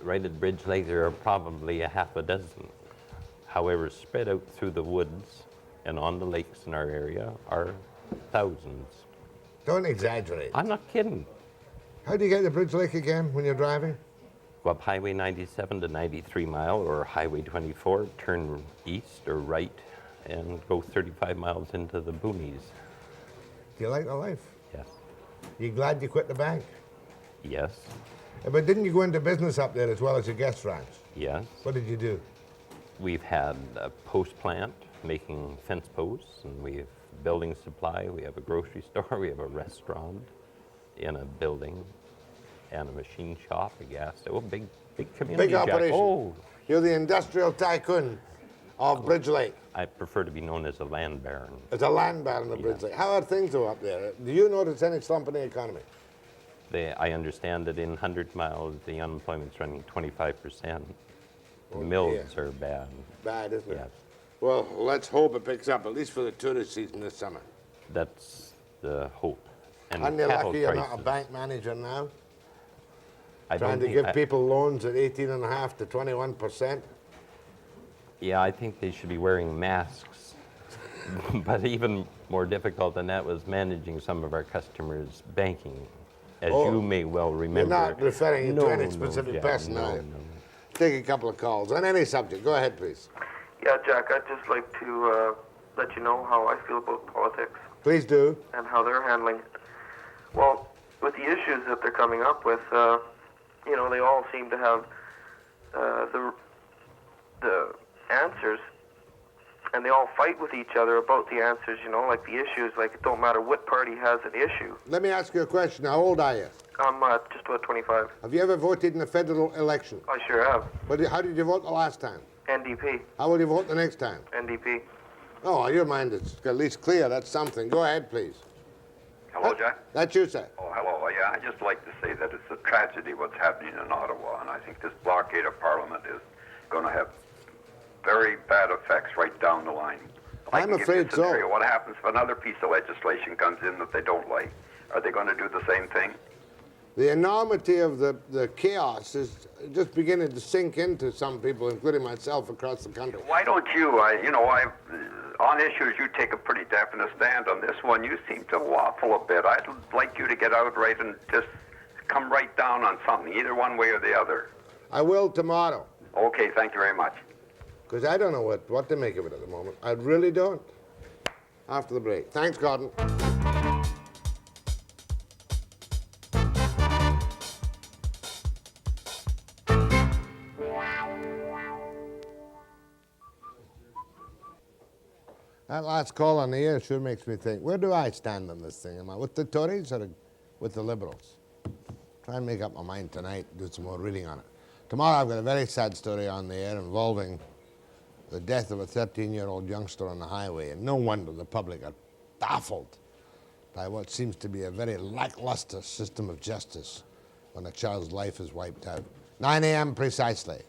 Right at Bridge Lake, there are probably a half a dozen. However, spread out through the woods and on the lakes in our area are thousands. Don't exaggerate. I'm not kidding. How do you get to Bridge Lake again when you're driving? Go up Highway 97 to 93 Mile or Highway 24, turn east or right, and go 35 miles into the boonies. Do you like the life? Yes. You glad you quit the bank? Yes. But didn't you go into business up there as well as your guest ranch? Yes. What did you do? We've had a post plant making fence posts, and we have building supply, we have a grocery store, we have a restaurant in a building, and a machine shop, a gas station. Big community. Big operation. Jack. Oh. You're the industrial tycoon of Bridge Lake. I prefer to be known as a land baron. As a land baron of Bridge Lake. How are things though up there? Do you notice any slump in the economy? I understand that in 100 miles, the unemployment's running 25%. The Oh, mills are bad. Bad, isn't Yes. it? Well, let's hope it picks up, at least for the tourist season this summer. That's the hope. And Aren't you cattle lucky you're not a prices. bank manager now? I Trying don't to think give people loans at 18.5 to 21%? Yeah, I think they should be wearing masks. But even more difficult than that was managing some of our customers' banking. As Oh, you may well remember. You're not referring No, to any no, specific Jack, person, no, are you? no. Take a couple of calls on any subject. Go ahead, please. Yeah, Jack, I'd just like to let you know how I feel about politics Please do. and how they're handling it. Well, with the issues that they're coming up with, you know, they all seem to have the answers, and they all fight with each other about the answers, you know, like the issues. Like, it don't matter what party has an issue. Let me ask you a question. How old are you? I'm just about 25. Have you ever voted in a federal election? I sure have. How did you vote the last time? NDP. How will you vote the next time? NDP. Oh, your mind is at least clear. That's something. Go ahead, please. Hello, Jack. That's you, sir. Oh, hello. Yeah, I'd just like to say that it's a tragedy what's happening in Ottawa, and I think this blockade of Parliament is going to have very bad effects right down the line. I I'm can give you a afraid so. scenario. What happens if another piece of legislation comes in that they don't like? Are they going to do the same thing? The enormity of the chaos is just beginning to sink into some people, including myself, across the country. Why don't you, on issues, you take a pretty definite stand. On this one, you seem to waffle a bit. I'd like you to get outright and just come right down on something, either one way or the other. I will tomorrow. Okay, thank you very much. Because I don't know what to make of it at the moment. I really don't. After the break. Thanks, Gordon. That last call on the air sure makes me think, where do I stand on this thing? Am I with the Tories or with the Liberals? Try and make up my mind tonight, do some more reading on it. Tomorrow I've got a very sad story on the air involving the death of a 13-year-old youngster on the highway, and no wonder the public are baffled by what seems to be a very lackluster system of justice when a child's life is wiped out. 9 a.m. precisely.